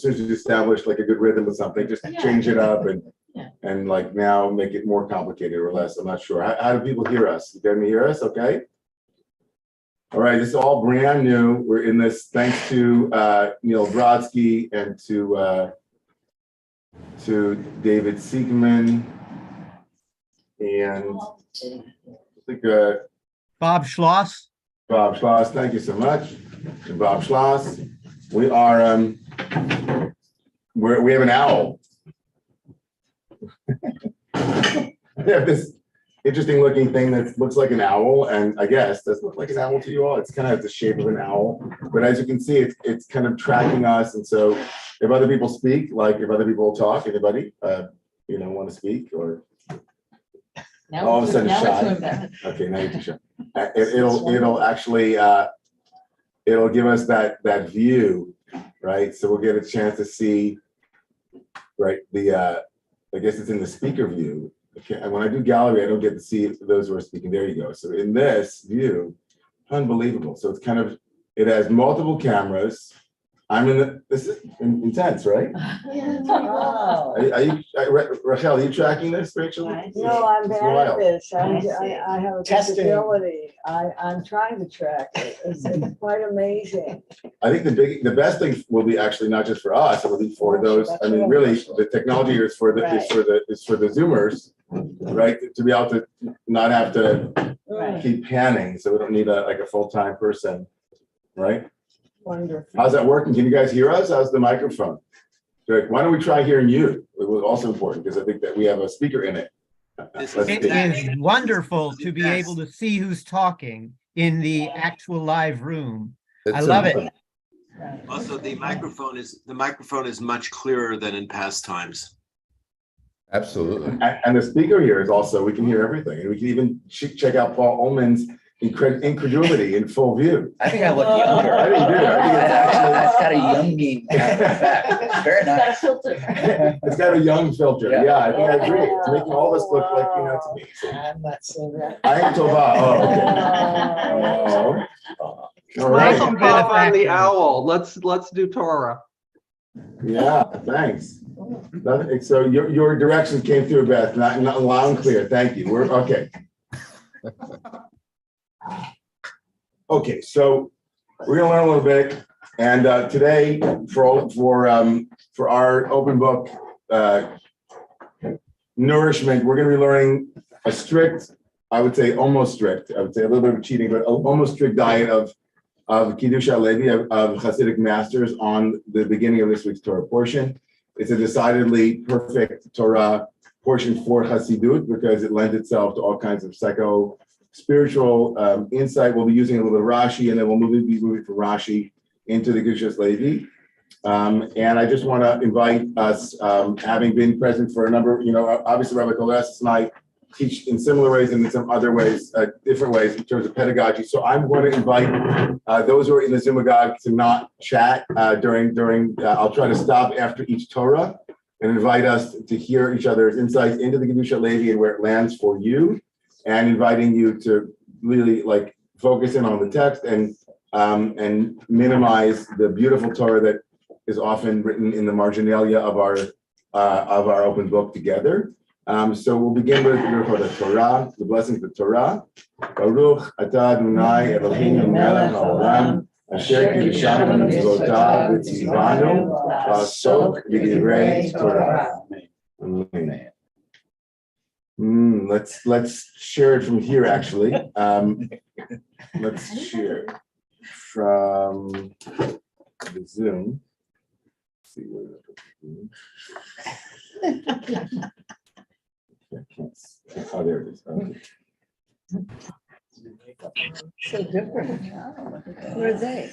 soon as you establish like a good rhythm or something, just change it up and like now make it more complicated or less. I'm not sure. How do people hear us? You can hear us? Okay. All right. This is all brand new. We're in this thanks to Neil Brodsky and to David Siegman and I think Bob Schloss. Bob Schloss, thank you so much. And Bob Schloss. We are we have an owl. We have this interesting looking thing that looks like an owl, and I guess does look like an owl to you all. It's kind of the shape of an owl, but as you can see, it's kind of tracking us. And so, if other people speak, like if other people talk, anybody, want to speak, or Now all of a sudden shy. Okay, now you're too shy. It'll actually it'll give us that view, right? So we'll get a chance to see, right? I guess it's in the speaker view. Okay, and when I do gallery, I don't get to see those who are speaking. There you go. So in this view, unbelievable. So it's kind of, it has multiple cameras. This is intense, right? Wow. Rachel, are you tracking this, Rachel? No, I'm It's bad wild. at this. I have a disability. I'm trying to track it. It's quite amazing. I think the best thing will be actually not just for us, it will be for those. I mean, really, the technology here is for the Zoomers, right? To be able to not have to keep panning, so we don't need a full-time person, right? Wonderful. How's that working? Can you guys hear us? How's the microphone? Good. Why don't we try hearing you? It was also important because I think that we have a speaker in it. It is wonderful to be able to see who's talking in the actual live room. I love it. Also, the microphone is much clearer than in past times. Absolutely. And the speaker here is also, we can hear everything. And we can even check out Paul Ullman's incredulity in full view. I think I look younger. I think you do. I think it's That's got a younging kind of effect. Very nice. It's got a young filter. Yeah. Yeah, I think I agree. It's making all of us look like, to me. So I'm not seeing that. I am Tova. Oh, okay. All right. Michael Bob on the benefactor. owl. Let's do Torah. Yeah, thanks. So your directions came through, Beth, not loud and clear. Thank you. We're okay. Okay, so we're gonna learn a little bit, and today for our open book nourishment, we're gonna be learning a strict, I would say almost strict, I would say a little bit of cheating, but almost strict diet of Kiddush HaLevi, of Hasidic masters on the beginning of this week's Torah portion. It's a decidedly perfect Torah portion for Hasidut because it lends itself to all kinds of spiritual insight. We'll be using a little bit of Rashi, and then we'll be moving from Rashi into the Kiddush Levi. And I just want to invite us, having been present for a number, obviously Rabbi Kolesis and I teach in similar ways and in some other ways, different ways in terms of pedagogy. So I'm going to invite those who are in the Zoomagogue to not chat during. I'll try to stop after each Torah and invite us to hear each other's insights into the Kiddush Levi and where it lands for you, and inviting you to really focus in on the text and minimize the beautiful Torah that is often written in the marginalia of our open book together. So we'll begin with the Torah, the blessings of the Torah. Baruch atah Adonai Eloheinu melech haolam asher kiddushanu mitzvotav v'tzivanu la'asok b'divrei Torah. Amen. Let's share it from here. Actually, let's share from the Zoom. Let's see where oh, there it is. Okay. So different. Where are they?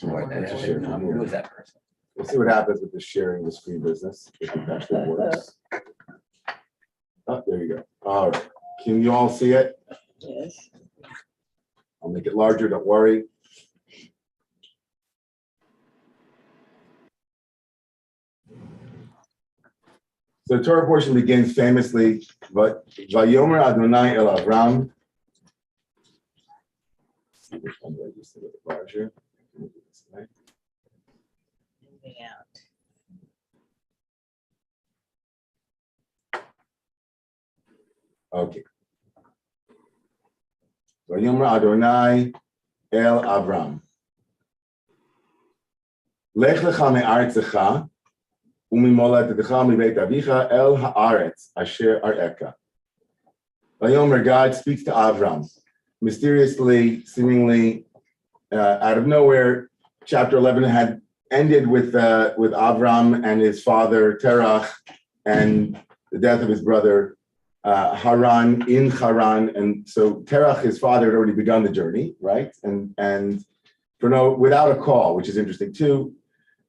Let's share from here. Who is that person? We'll see what happens with the sharing the screen business. If it actually works. Oh, there you go. All right. Can you all see it? Yes. I'll make it larger. Don't worry. So the Torah portion begins famously, but Vayomer Adonai El Avram. See which one do I just a little larger? Okay. Vayomar Adonai el Avram. Lech lecha me'aretzecha u'mimoladecha mibeit avicha el haaretz asher areka. Vayomer, God speaks to Avram, mysteriously, seemingly out of nowhere. Chapter 11 had ended with Avram and his father Terach and the death of his brother Haran in Haran, and so Terach, his father, had already begun the journey, right? And without a call, which is interesting too.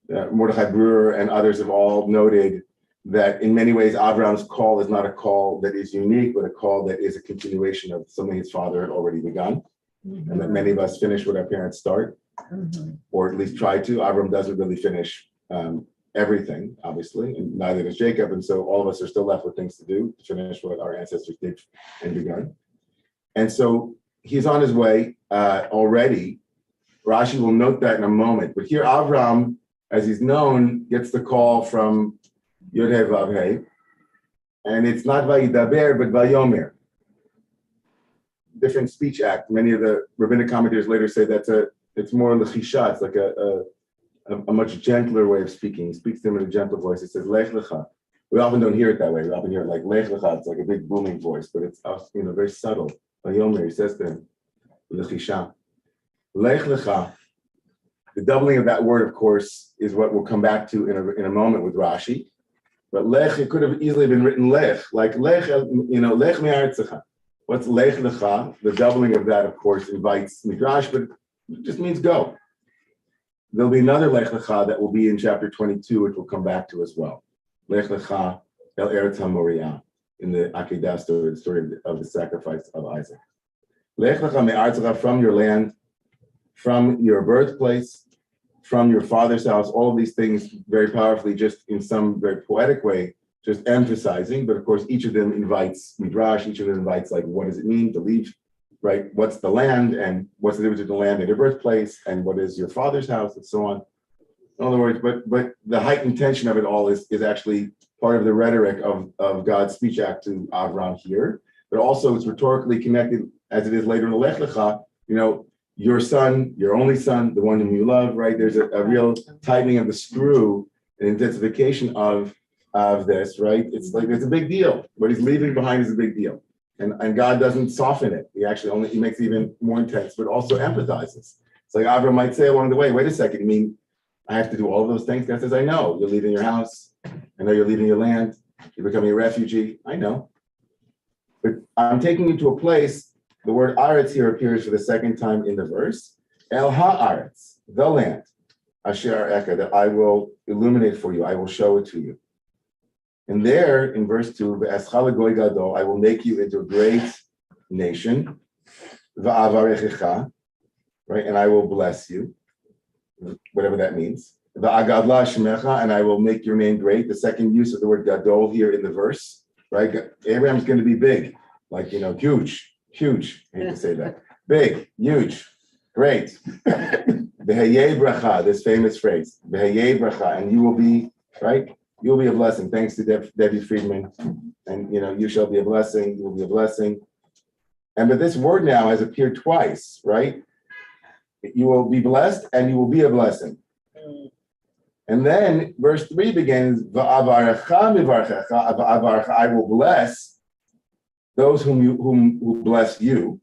Mordechai Brewer and others have all noted that in many ways Avram's call is not a call that is unique, but a call that is a continuation of something his father had already begun, and that many of us finish what our parents start, or at least try to. Avram doesn't really finish everything, obviously, and neither does Jacob, and so all of us are still left with things to do to finish what our ancestors did and begun. And so he's on his way already. Rashi will note that in a moment, but here Avram, as he's known, gets the call from Yod-Heh Vav-Heh, and it's not Vayidaber, but Vayomer. Different speech act. Many of the rabbinic commentators later say it's more lechisha. It's like a much gentler way of speaking. He speaks to him in a gentle voice. He says Lech Lecha. We often don't hear it that way. We often hear it like Lech Lecha. It's like a big booming voice, but it's very subtle. Vayomer, he says to him, lechisha. Lech Lecha. The doubling of that word, of course, is what we'll come back to in a moment with Rashi. But lech, it could have easily been written lech, like lech, lech me'aretzecha. What's lech lecha? The doubling of that, of course, invites midrash, but it just means go. There'll be another lech lecha that will be in chapter 22, which we'll come back to as well. Lech lecha el eretz haMoriah, in the Akedah story, the story of the sacrifice of Isaac. Lech lecha me'aretzecha, from your land, from your birthplace, from your father's house, all of these things very powerfully, just in some very poetic way, just emphasizing, but of course, each of them invites midrash, each of them invites, like, what does it mean to leave, right? What's the land, and what's the difference between the land and your birthplace, and what is your father's house, and so on. In other words, but the heightened tension of it all is actually part of the rhetoric of God's speech act to Avram here, but also it's rhetorically connected, as it is later in the Lech Lecha, your son, your only son, the one whom you love, right? There's a real tightening of the screw, an intensification of this, right? It's like, it's a big deal. What he's leaving behind is a big deal. And God doesn't soften it. He makes it even more intense, but also empathizes. It's like Avram might say along the way, wait a second, you mean I have to do all of those things? God says, I know. You're leaving your house. I know you're leaving your land. You're becoming a refugee. I know. But I'm taking you to a place. The word Aretz here appears for the second time in the verse. El ha'aretz, the land, asher eka, that I will illuminate for you. I will show it to you. And there, in verse 2, v'eschal goy gadol, I will make you into a great nation. Va'avarechecha, right? And I will bless you, whatever that means. Va'agadla shemecha, and I will make your name great. The second use of the word gadol here in the verse, right? Abraham's going to be big, like, huge. I hate to say that. Big, huge, great. Behayei bracha, this famous phrase. Behayei bracha, and you will be, right? You will be a blessing. Thanks to Debbie Friedman. And you shall be a blessing. You will be a blessing. But this word now has appeared twice, right? You will be blessed, and you will be a blessing. And then verse 3 begins, Va'avarecha mivarchecha, va'avarecha, I will bless those who bless you,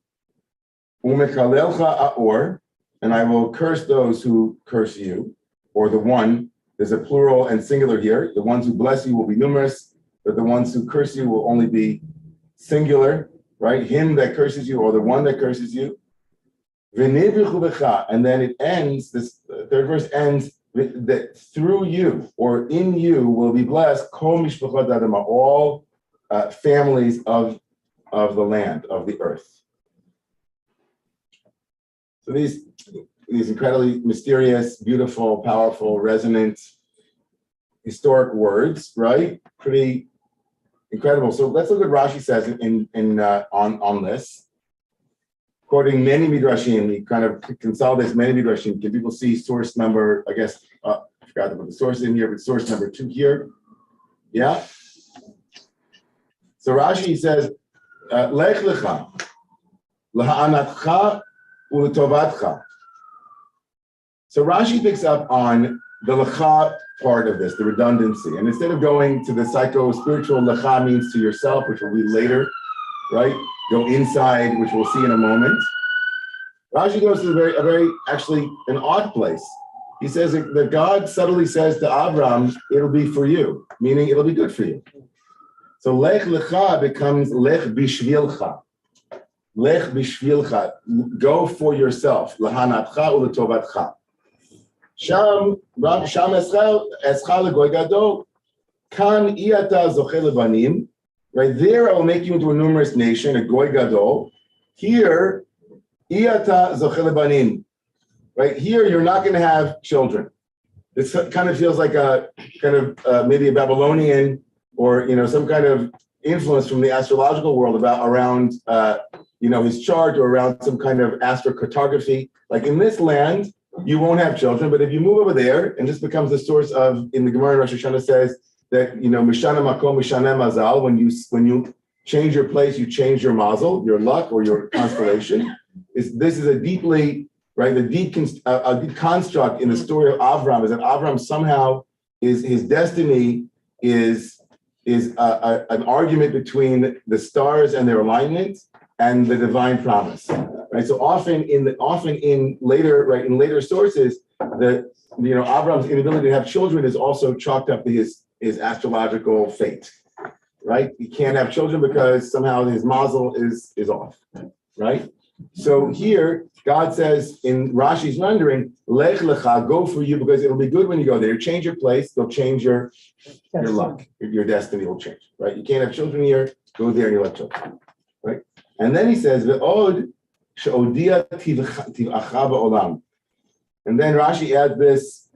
umekalelcha aor, and I will curse those who curse you, or the one. There's a plural and singular here. The ones who bless you will be numerous, but the ones who curse you will only be singular, right? Him that curses you, or the one that curses you. And then it ends. This third verse ends that through you or in you will be blessed kol mishpachot adama, all families of the land, of the earth. So these incredibly mysterious, beautiful, powerful, resonant, historic words, right? Pretty incredible. So let's look at what Rashi says on this. Quoting many midrashim, he kind of consolidates many midrashim. Can people see source number? I guess I forgot to put the source in here, but source number 2 here. Yeah. So Rashi says, Lech lecha, laha'anatcha u'letovatcha. So Rashi picks up on the lecha part of this, the redundancy. And instead of going to the psycho-spiritual, lecha means to yourself, which will be later, right? Go inside, which we'll see in a moment. Rashi goes to a very actually an odd place. He says that God subtly says to Abraham, it'll be for you, meaning it'll be good for you. So lech lecha becomes lech bishvilcha. Lech bishvilcha, go for yourself. Lahanatcha uletovatcha. Sham eschal legoy gadol. Kan iyata zoche lebanim. Right there, I will make you into a numerous nation, a goy gadol. Here, iyata zoche lebanim. Right here, you're not going to have children. This kind of feels like a maybe a Babylonian or some kind of influence from the astrological world around his chart or around some kind of astrocartography. Like in this land, you won't have children, but if you move over there, and this becomes the source of, in the Gemara in Rosh Hashanah says that mishana makom mishana mazal, when you change your place, you change your mazel, your luck or your constellation. This is a deep construct in the story of Avram is that Avram somehow his destiny is an argument between the stars and their alignment and the divine promise. Right. So often in later sources, that Avram's inability to have children is also chalked up to his astrological fate. Right. He can't have children because somehow his mazel is off. Right. So here, God says in Rashi's rendering, Lech lecha, go for you because it'll be good when you go there. You change your place, they'll change your luck, your destiny will change, right? You can't have children here, go there and you'll have children, right? And then he says, Ve'od she'odia tiv'acha ba'olam. And then Rashi adds this,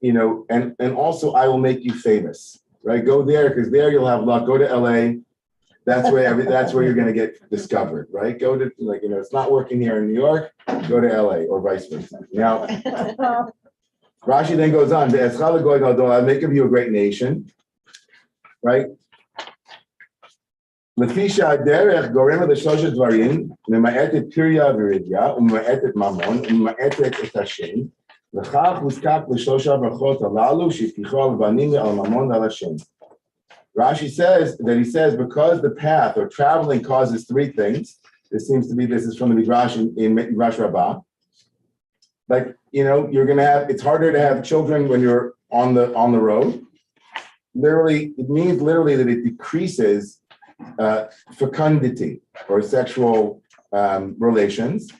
and also I will make you famous, right? Go there because there you'll have luck. Go to LA. That's where you're going to get discovered, right? Go to it's not working here in New York. Go to LA or vice versa. Now, Rashi then goes on. I'll make of you a great nation, right? Lefisha derech gorema l'shlosh dvarim mema'etet pirya v'ridya uma'etet mamon uma'etet et Hashem l'chach uskak l'shlosha brachot halalu shifticho al banim al mamon al Hashem. Rashi says because the path or traveling causes three things. This is from the Midrash in Midrash Rabbah. Like, you're going to have, it's harder to have children when you're on the road. It means that it decreases fecundity or sexual relations.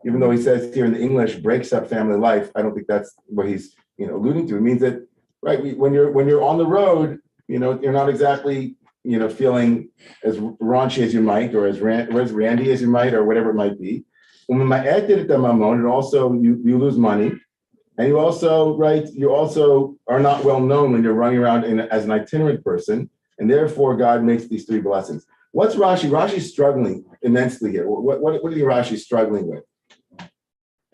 Even though he says here in the English breaks up family life, I don't think that's what he's alluding to. It means that when you're on the road, you're not exactly, feeling as raunchy as you might, or as randy as you might, or whatever it might be. And also you lose money. And you also are not well known when you're running around as an itinerant person. And therefore God makes these three blessings. What's Rashi? Rashi's struggling immensely here. What do you Rashi struggling with?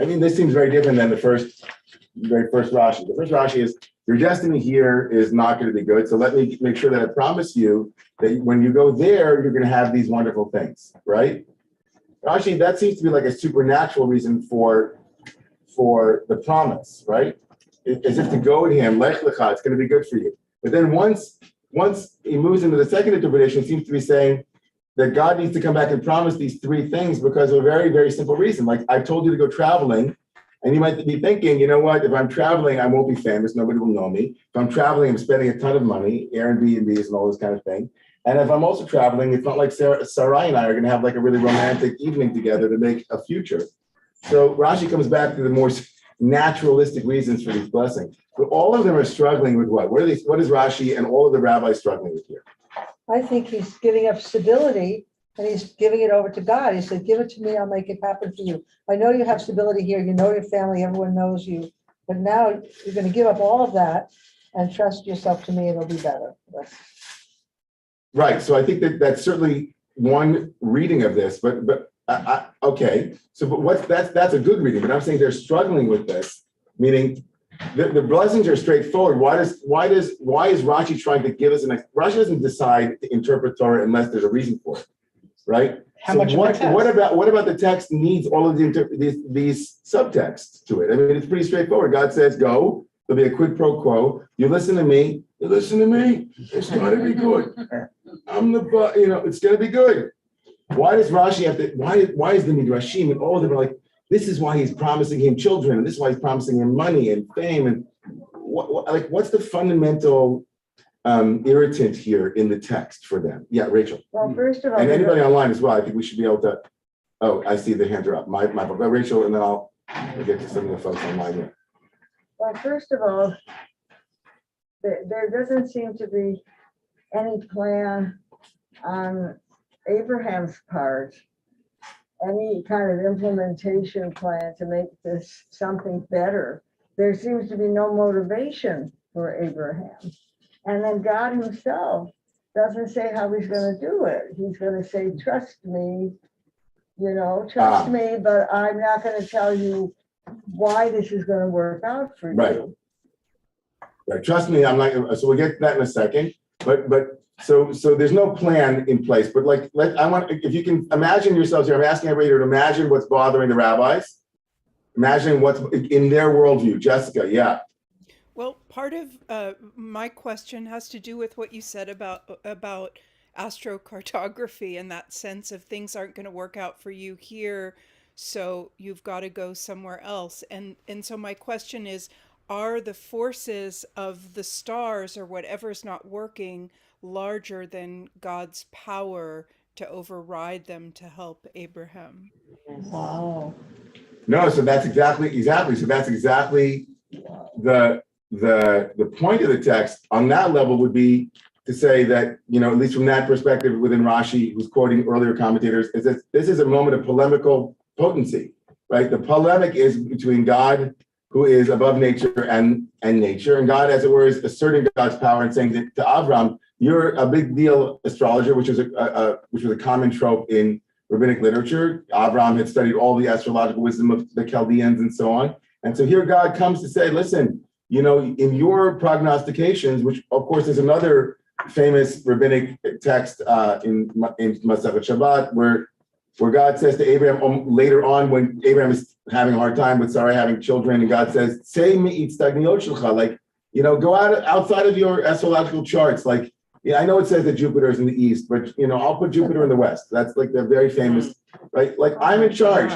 I mean, this seems very different than the very first Rashi. The first Rashi is, your destiny here is not going to be good. So let me make sure that I promise you that when you go there, you're going to have these wonderful things, right? Rashi, that seems to be like a supernatural reason for the promise, right? As if to go to him, lech lecha, it's going to be good for you. But then once he moves into the second interpretation, it seems to be saying that God needs to come back and promise these three things because of a very, very simple reason. Like, I've told you to go traveling. And you might be thinking, you know what, if I'm traveling, I won't be famous. Nobody will know me. If I'm traveling, I'm spending a ton of money, Airbnbs and all this kind of thing. And if I'm also traveling, it's not like Sarai and I are going to have like a really romantic evening together to make a future. So Rashi comes back to the more naturalistic reasons for these blessings. But all of them are struggling with what? What is Rashi and all of the rabbis struggling with here? I think he's giving up stability and he's giving it over to God. He said, give it to me, I'll make it happen for you. I know you have stability here, you know your family, everyone knows you, but now you're going to give up all of that and trust yourself to me, it'll be better. Right, so I think that's certainly one reading of this, but okay. So, but that's a good reading, but I'm saying they're struggling with this, meaning the blessings are straightforward. Why is Rashi trying to give us Rashi doesn't decide to interpret Torah unless there's a reason for it. right? How So much of a what test? what about the text needs all of these subtexts to it? I mean, it's pretty straightforward. God says, go. There'll be a quid pro quo. You listen to me. You listen to me. It's going to be good. I'm the, it's going to be good. Why does Rashi have to? Why is the Midrashim and all of them are like, this is why he's promising him children, and this is why he's promising him money and fame, and what's the fundamental irritant here in the text for them? Yeah, Rachel. Well, first of all. And anybody online as well, I think we should be able to, oh, I see the hands are up. My fault. Go, Rachel, and then I'll get to some of the folks online here. Well, first of all, there doesn't seem to be any plan on Abraham's part, any kind of implementation plan to make this something better. There seems to be no motivation for Abraham. And then God himself doesn't say how he's going to do it. He's going to say, trust me, trust me, but I'm not going to tell you why this is going to work out for you. Right. Trust me, I'm not. So we'll get to that in a second. But so there's no plan in place. But if you can imagine yourselves here, I'm asking everybody to imagine what's bothering the rabbis. Imagine what's in their worldview. Jessica, yeah. Well, part of my question has to do with what you said about astrocartography and that sense of things aren't going to work out for you here, so you've got to go somewhere else. And so my question is, are the forces of the stars or whatever's not working larger than God's power to override them to help Abraham? Wow. No, so that's exactly. So that's exactly the point of the text on that level would be to say that, at least from that perspective within Rashi, who's quoting earlier commentators, is that this is a moment of polemical potency, right? The polemic is between God, who is above nature and nature, and God, as it were, is asserting God's power and saying that to Avram, you're a big deal astrologer, which was a common trope in rabbinic literature. Avram had studied all the astrological wisdom of the Chaldeans and so on. And so here God comes to say, listen, in your prognostications, which of course is another famous rabbinic text in Masechet Shabbat, where God says to Abraham later on when Abraham is having a hard time with Sarah having children, and God says, "Say me'it stagniot shulcha," go outside of your astrological charts. I know it says that Jupiter is in the east, but I'll put Jupiter in the west. That's the very famous, right? I'm in charge.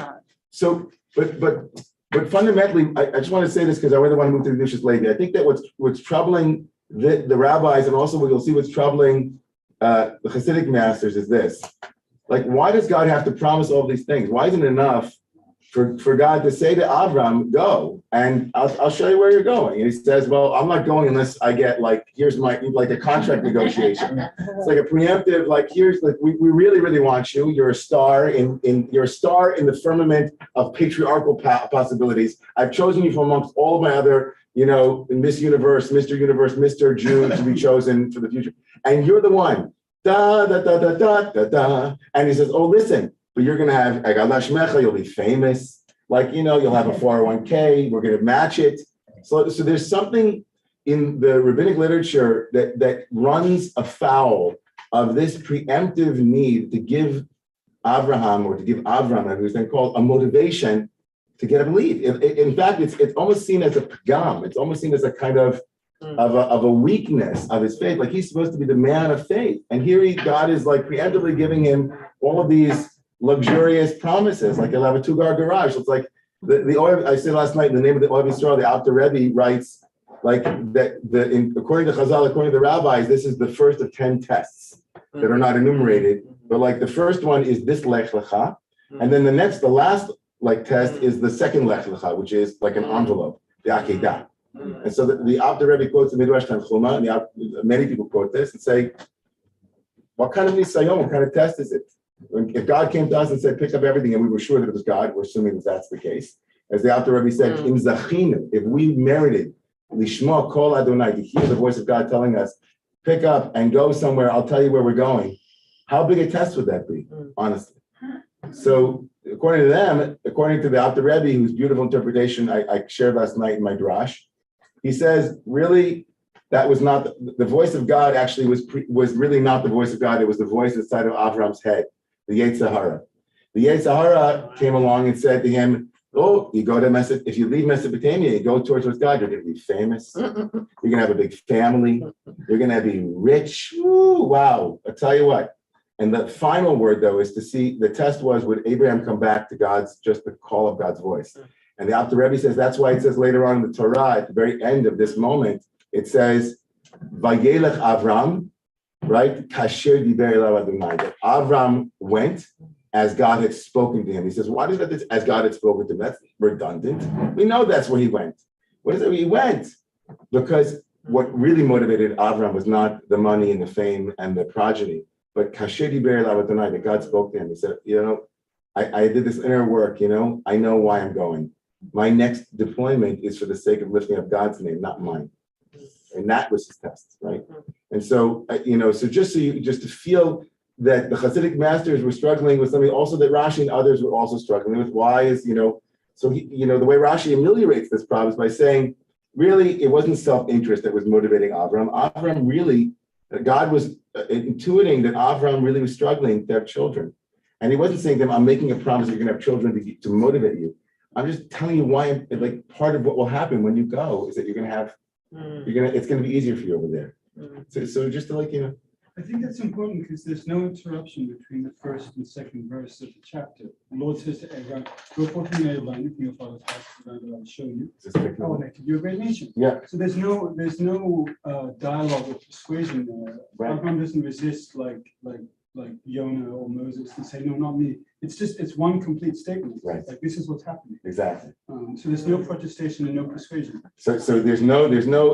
So, but fundamentally, I just want to say this because I really want to move to the Kedushas Levi. I think that what's troubling the rabbis, and also what you'll see what's troubling the Hasidic masters is this. Why does God have to promise all these things? Why isn't it enough for God to say to Avram, go, and I'll show you where you're going? And he says, well, I'm not going unless I get here's my, a contract negotiation. It's like a preemptive, we really, really want you. You're a star you're a star in the firmament of patriarchal possibilities. I've chosen you from amongst all of my other, Miss Universe, Mr. June to be chosen for the future. And you're the one. Da, da, da, da, da, da, da. And he says, oh, listen, but you're going to have Agalashmecha, you'll be famous. You'll have a 401k, we're going to match it. So there's something in the rabbinic literature that runs afoul of this preemptive need to give Abraham, or to give Avram, who's then called, a motivation to get a belief. In fact, it's almost seen as a pagam. It's almost seen as a kind of a weakness of his faith. He's supposed to be the man of faith. And here God is preemptively giving him all of these luxurious promises, he'll have a 2-car garage. So it's I said last night in the name of the Ohev Yisrael, the Alter Rebbe writes according to Chazal, according to the rabbis, this is the first of 10 tests that are not enumerated. But the first one is this Lech Lecha, and then the last test is the second Lech Lecha, which is an envelope, the Akedah. And so the Alter Rebbe quotes the Midrash Tanchuma, and many people quote this and say, what kind of nisayon, what kind of test is it? If God came to us and said, pick up everything, and we were sure that it was God, we're assuming that that's the case. As the Alter Rebbe said, Im zachinu, if we merited, lishma kol Adonai, to hear the voice of God telling us, pick up and go somewhere, I'll tell you where we're going. How big a test would that be, honestly? So according to them, according to the Alter Rebbe, whose beautiful interpretation I shared last night in my drash, he says, really, that was not the voice of God. Actually, was really not the voice of God. It was the voice inside of Avram's head the Yetzer Hara. The Yetzer Hara came along and said to him, oh, you go to if you leave Mesopotamia, you go towards God, you're going to be famous. You're going to have a big family. You're going to be rich. Woo, wow. I'll tell you what. And the final word, though, is to see, the test was, would Abraham come back to just the call of God's voice? And the Alter Rebbe says, that's why it says later on in the Torah, at the very end of this moment, it says, Vayelech Avram, right? Kasher diber elav Adonai. That Avram went as God had spoken to him. He says, why does that, as God had spoken to him? That's redundant. We know that's where he went. What is it? He went because what really motivated Avram was not the money and the fame and the progeny, but Kasher diber elav Adonai, that God spoke to him. He said, I did this inner work, I know why I'm going. My next deployment is for the sake of lifting up God's name, not mine. And that was his test, right? And so, so just to feel that the Hasidic masters were struggling with something also that Rashi and others were also struggling with. Why is, so the way Rashi ameliorates this problem is by saying, really, it wasn't self-interest that was motivating Avram. Avram really, God was intuiting that Avram really was struggling to have children. And he wasn't saying to them, I'm making a promise that you're going to have children to motivate you. I'm just telling you why, part of what will happen when you go is that you're going to have, it's going to be easier for you over there. So just to I think that's important because there's no interruption between the first and second verse of the chapter. The Lord says to Abraham, go forth from your land, from your father's house, the land that I'll show you. I will make you a great nation. Yeah. So there's no dialogue or persuasion there. Right. Abraham doesn't resist like Jonah or Moses and say, no, not me. It's one complete statement. Right. Like this is what's happening. Exactly. So there's no protestation and no persuasion. So there's no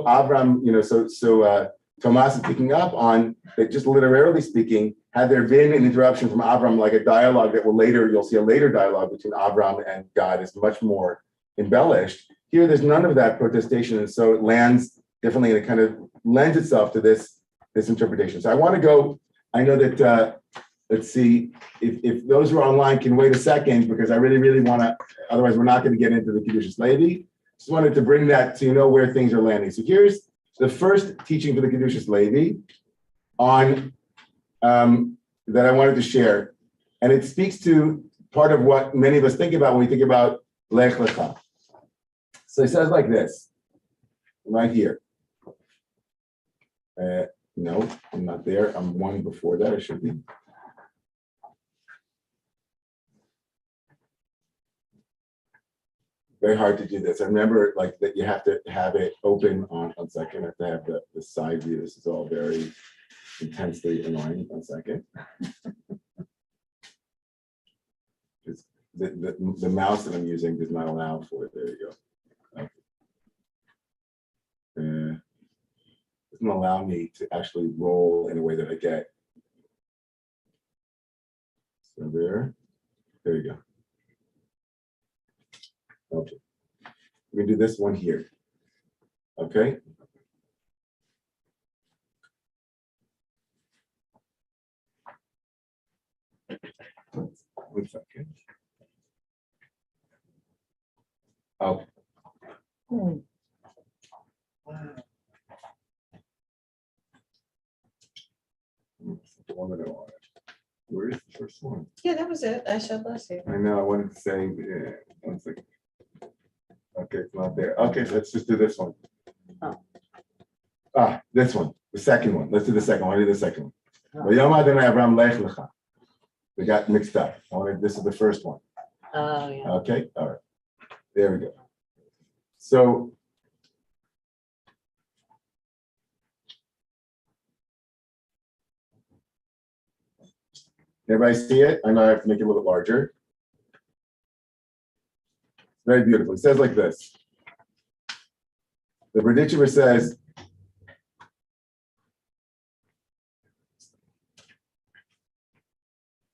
Avram, so Tomas is picking up on that, just literally speaking, had there been an interruption from Avram, like a dialogue that you'll see a later dialogue between Avram and God is much more embellished. Here, there's none of that protestation. And so it lands differently and it kind of lends itself to this interpretation. So I want to go, I know that, let's see, if those who are online can wait a second, because I really, really want to, otherwise we're not going to get into the Kedushas Levi. Just wanted to bring that so you know where things are landing. So here's the first teaching for the Kedushas Levi on that I wanted to share. And it speaks to part of what many of us think about when we think about Lech Lecha. So it says like this, right here. No, I'm not there. I'm one before that. I should be. Very hard to do this. I remember that you have to have it open on 1 second. I have to have the side view. This is all very intensely annoying. 1 second. The mouse that I'm using does not allow for it. There you go. Okay. Doesn't allow me to actually roll in a way that I get. So there you go. Okay. We're gonna do this one here. Okay. One second. Okay. Hmm. Where's the first one? Yeah, that was it. I shall bless you. I know, I wanted to say, 1 second. Okay, it's not there. Okay, so let's just do this one. Oh. This one, the second one. Let's do the second one. I do the second one. Vayom Adonai Avram lech lecha. We got mixed up. This is the first one. Oh, yeah. Okay, all right. There we go. So everybody see it? I know I have to make it a little bit larger. Very beautiful. It says like this. The Berditchever says,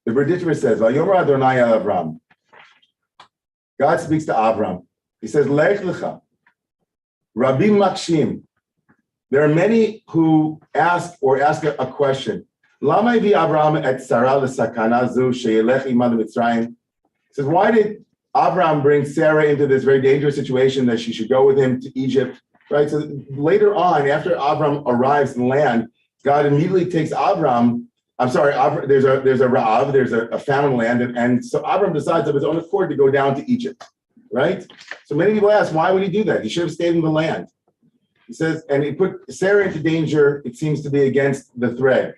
Vayomer Adonai el Avram. God speaks to Avram. He says, Lech lecha. Rabim makshim. There are many who ask a question. Lama vi Avram et Sarah l'sakana zu sheyelech imad Mitzrayim. He says, why did Avram bring Sarah into this very dangerous situation that she should go with him to Egypt? Right. So later on, after Avram arrives in land, God immediately takes Avram I'm sorry, there's a Rav, there's a famine land, and so Abram decides of his own accord to go down to Egypt, right? So many people ask, why would he do that? He should have stayed in the land. He says, and he put Sarah into danger, it seems to be against the thread.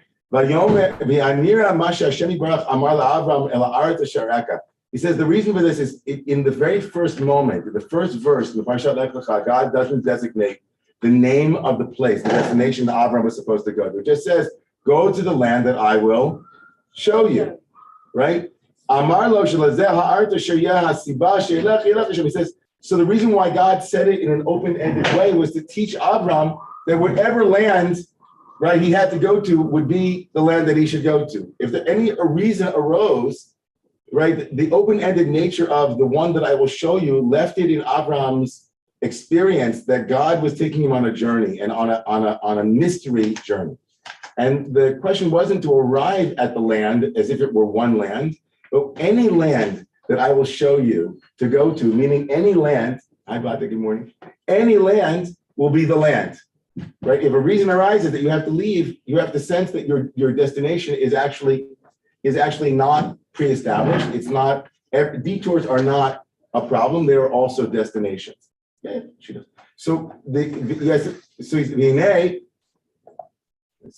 He says the reason for this is in the very first moment, the first verse in the Parshat Lech Lecha, God doesn't designate the name of the place, the destination that Avram was supposed to go to. It just says, go to the land that I will show you, right? He says, so the reason why God said it in an open-ended way was to teach Avram that whatever land, right, he had to go to would be the land that he should go to. If any reason arose, right, the open-ended nature of the one that I will show you left it in Avram's experience that God was taking him on a journey and on a mystery journey. And the question wasn't to arrive at the land as if it were one land, but any land that I will show you to go to, meaning any land, hi Bata, good morning, any land will be the land, right? If a reason arises that you have to leave, you have to sense that your destination is actually not pre-established. It's not, detours are not a problem, they are also destinations. Yeah, she does. So let's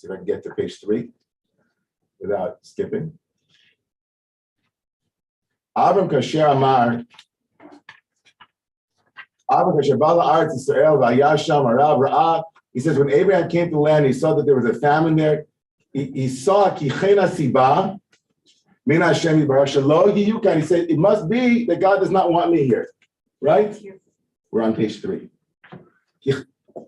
see if I can get to page 3 without skipping. Avram Kasher Amar, Avram Kasher Bala Aretz Yisrael Vayasham Arav Ra'ah. He says when Abraham came to the land, he saw that there was a famine there. He saw Kichena Siba, Min Hashem Yitbarach Shelo Yiyukan. He said it must be that God does not want me here, right? We're on page 3.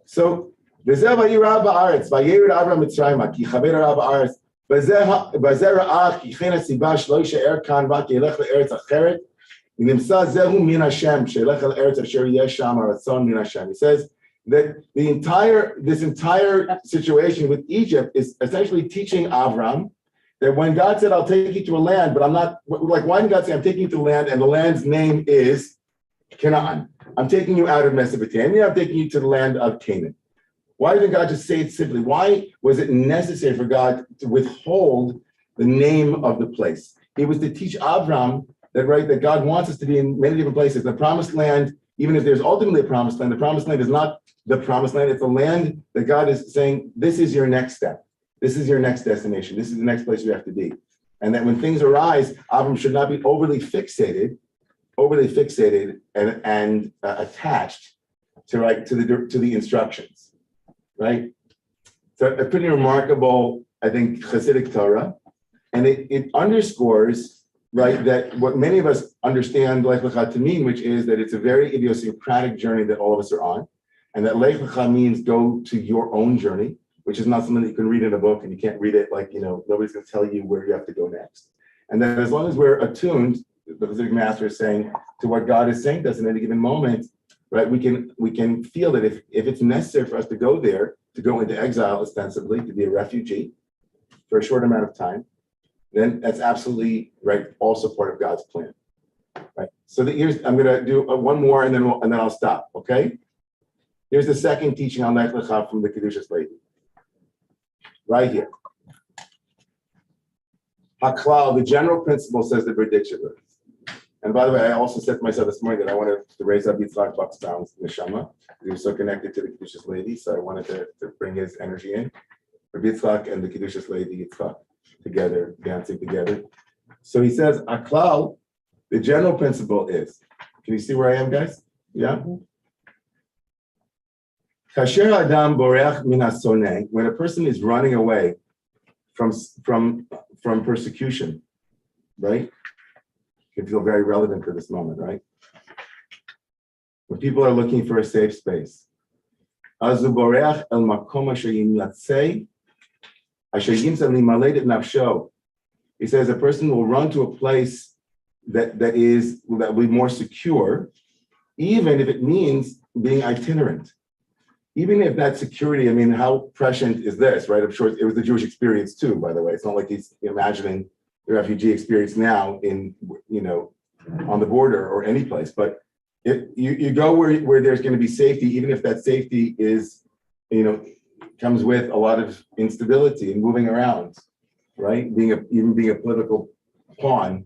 So. וזה וירא בארץ, וירד אברהם מצרימה, כי יכבד הרע בארץ, בזה ראה כי כן הסיבה שלא יישאר כאן כי ילך לארץ אחרת, ונמצא זהו מן השם, שילך אל ארץ אשר יש שם הרצון מן השם. He says that this entire situation with Egypt is essentially teaching Avram that when God said, I'll take you to a land, but I'm not, like, why did God say, I'm taking you to a land, and the land's name is Canaan? I'm taking you out of Mesopotamia, I'm taking you to the land of Canaan. Why didn't God just say it simply? Why was it necessary for God to withhold the name of the place? It was to teach Avram that, right, that God wants us to be in many different places. The promised land, even if there's ultimately a promised land, the promised land is not the promised land. It's a land that God is saying, this is your next step. This is your next destination. This is the next place you have to be. And that when things arise, Avram should not be overly fixated and attached to the instructions. Right? So a pretty remarkable, I think, Hasidic Torah. And it underscores, right, that what many of us understand Lech Lecha to mean, which is that it's a very idiosyncratic journey that all of us are on. And that Lech Lecha means go to your own journey, which is not something that you can read in a book and you can't read it like, nobody's going to tell you where you have to go next. And that as long as we're attuned, the Hasidic master is saying, to what God is saying to us in any given moment, right, we can feel that if it's necessary for us to go there, to go into exile ostensibly, to be a refugee for a short amount of time, then that's absolutely right, also part of God's plan. Right. So I'm going to do one more, and then I'll stop. Okay. Here's the second teaching on Lech Lecha from the Kedushas Levi. Right here. Haklal, the general principle, says the prediction. And by the way, I also said to myself this morning that I wanted to raise up Yitzhak Buxbaum's neshama. He was so connected to the Kedushas Levi, so I wanted to bring his energy in. For Yitzhak and the Kedushas Levi, Yitzhak together, dancing together. So he says, Aklal, the general principle is, can you see where I am, guys? Yeah? Kasher Adam Boreach min hasoneh, when a person is running away from persecution, right? Can feel very relevant to this moment, right? When people are looking for a safe space. Azu boreach el makom asher yimlatzei, asher yimsa limalet et nafsho. He says a person will run to a place that will be more secure, even if it means being itinerant. Even if that security, I mean, how prescient is this, right? I'm sure it was the Jewish experience too, by the way. It's not like he's imagining the refugee experience now in, on the border or any place, but you go where there's going to be safety, even if that safety is, comes with a lot of instability and moving around. right? Even being a political pawn,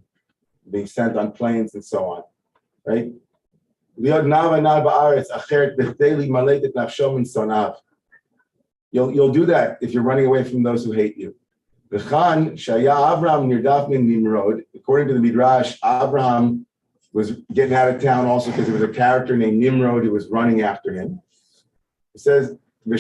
being sent on planes and so on, right? You'll do that if you're running away from those who hate you. According to the Midrash, Abraham was getting out of town also because there was a character named Nimrod who was running after him. It says, he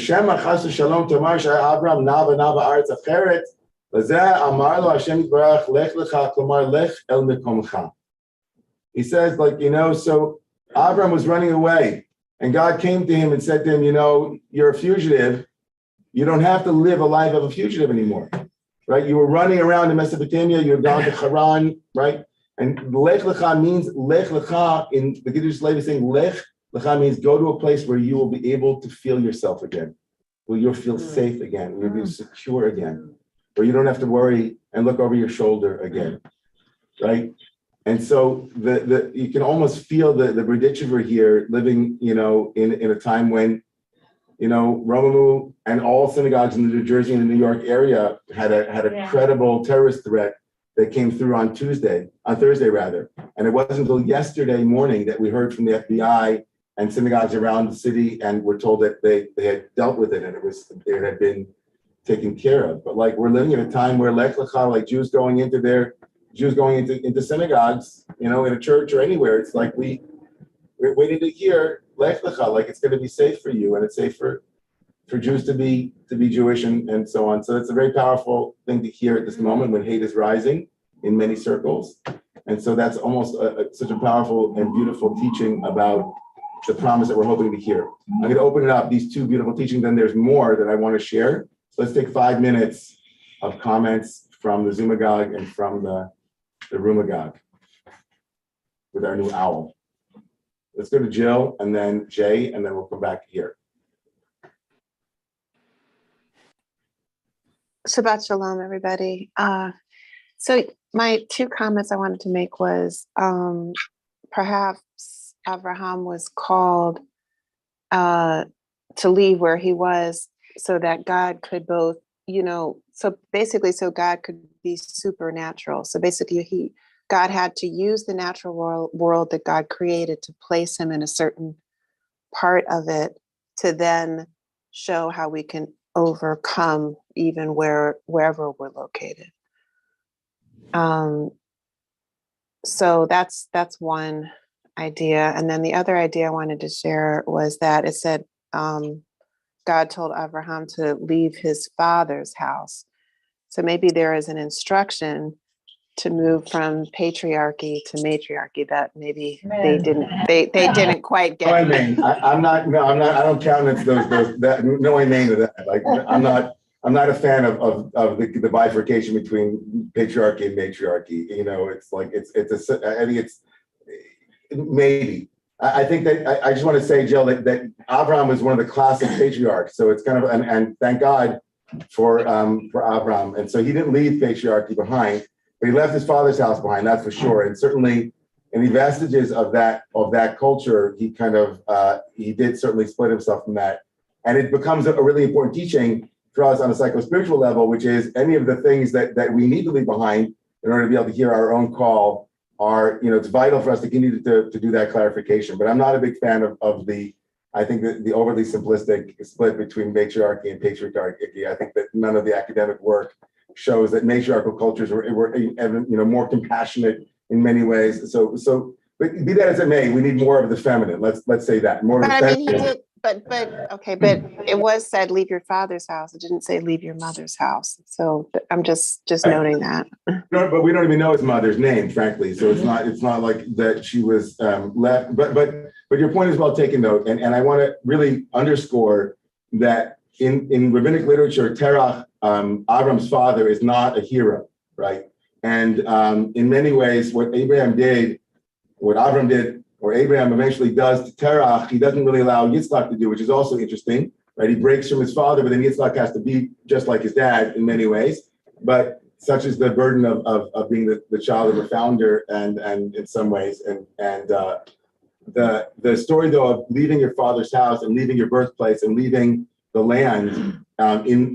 says, like, so Abraham was running away and God came to him and said to him, you're a fugitive. You don't have to live a life of a fugitive anymore, right? You were running around in Mesopotamia. You had gone to Haran, right? And Lech Lecha means, Lech Lecha, in the Kiddush Levi saying, Lech Lecha means go to a place where you will be able to feel yourself again, where you'll feel safe again, where you'll be secure again, where you don't have to worry and look over your shoulder again, right? And so you can almost feel the Berditchever here living, in a time when, Romemu and all synagogues in the New Jersey and the New York area had a credible terrorist threat that came through on Thursday, and it wasn't until yesterday morning that we heard from the FBI and synagogues around the city, and we're told that they had dealt with it and it had been taken care of. But like we're living at a time where Lech Lecha, like Jews going into synagogues, in a church or anywhere, it's like we're waiting to hear Lech Lecha, like it's going to be safe for you and it's safe for Jews to be Jewish and so on. So it's a very powerful thing to hear at this moment when hate is rising in many circles. And so that's almost such a powerful and beautiful teaching about the promise that we're hoping to hear. I'm going to open it up, these two beautiful teachings, and there's more that I want to share. So let's take 5 minutes of comments from the Zoomagog and from the Roomagog with our new owl. Let's go to Jill and then Jay, and then we'll come back here. Shabbat Shalom, everybody. So my 2 comments I wanted to make was perhaps Abraham was called to leave where he was so that God could both, so God could be supernatural. So basically God had to use the natural world that God created to place him in a certain part of it to then show how we can overcome even wherever we're located. So that's one idea. And then the other idea I wanted to share was that it said God told Abraham to leave his father's house. So maybe there is an instruction to move from patriarchy to matriarchy that maybe they didn't quite get. I don't countenance those that no amen to that. Like I'm not a fan of the bifurcation between patriarchy and matriarchy. It's like I think it's maybe. I think that I just want to say, Jill, that Abraham was one of the classic patriarchs. So it's kind of and thank God for Abraham. And so he didn't leave patriarchy behind, but he left his father's house behind. That's for sure. And certainly, any vestiges of that culture, he kind of he did certainly split himself from that. And it becomes a really important teaching for us on a psycho-spiritual level, which is any of the things that we need to leave behind in order to be able to hear our own call are, it's vital for us to continue to do that clarification. But I'm not a big fan of the overly simplistic split between matriarchy and patriarchy. I think that none of the academic work shows that matriarchal cultures were more compassionate in many ways. So but be that as it may, we need more of the feminine. Let's say that more. But I mean, he did. But okay. But it was said, leave your father's house. It didn't say leave your mother's house. So I'm just noting that. But we don't even know his mother's name, frankly. So it's not like that she was left. But your point is well taken, though, and I want to really underscore that in rabbinic literature, Terach, Avram's father, is not a hero, right? And in many ways, what Avram did, or Abraham eventually does to Terach, he doesn't really allow Yitzchak to do, which is also interesting, right? He breaks from his father, but then Yitzchak has to be just like his dad in many ways. But such is the burden of being the child of a founder, and in some ways, and the story though of leaving your father's house and leaving your birthplace and leaving the land,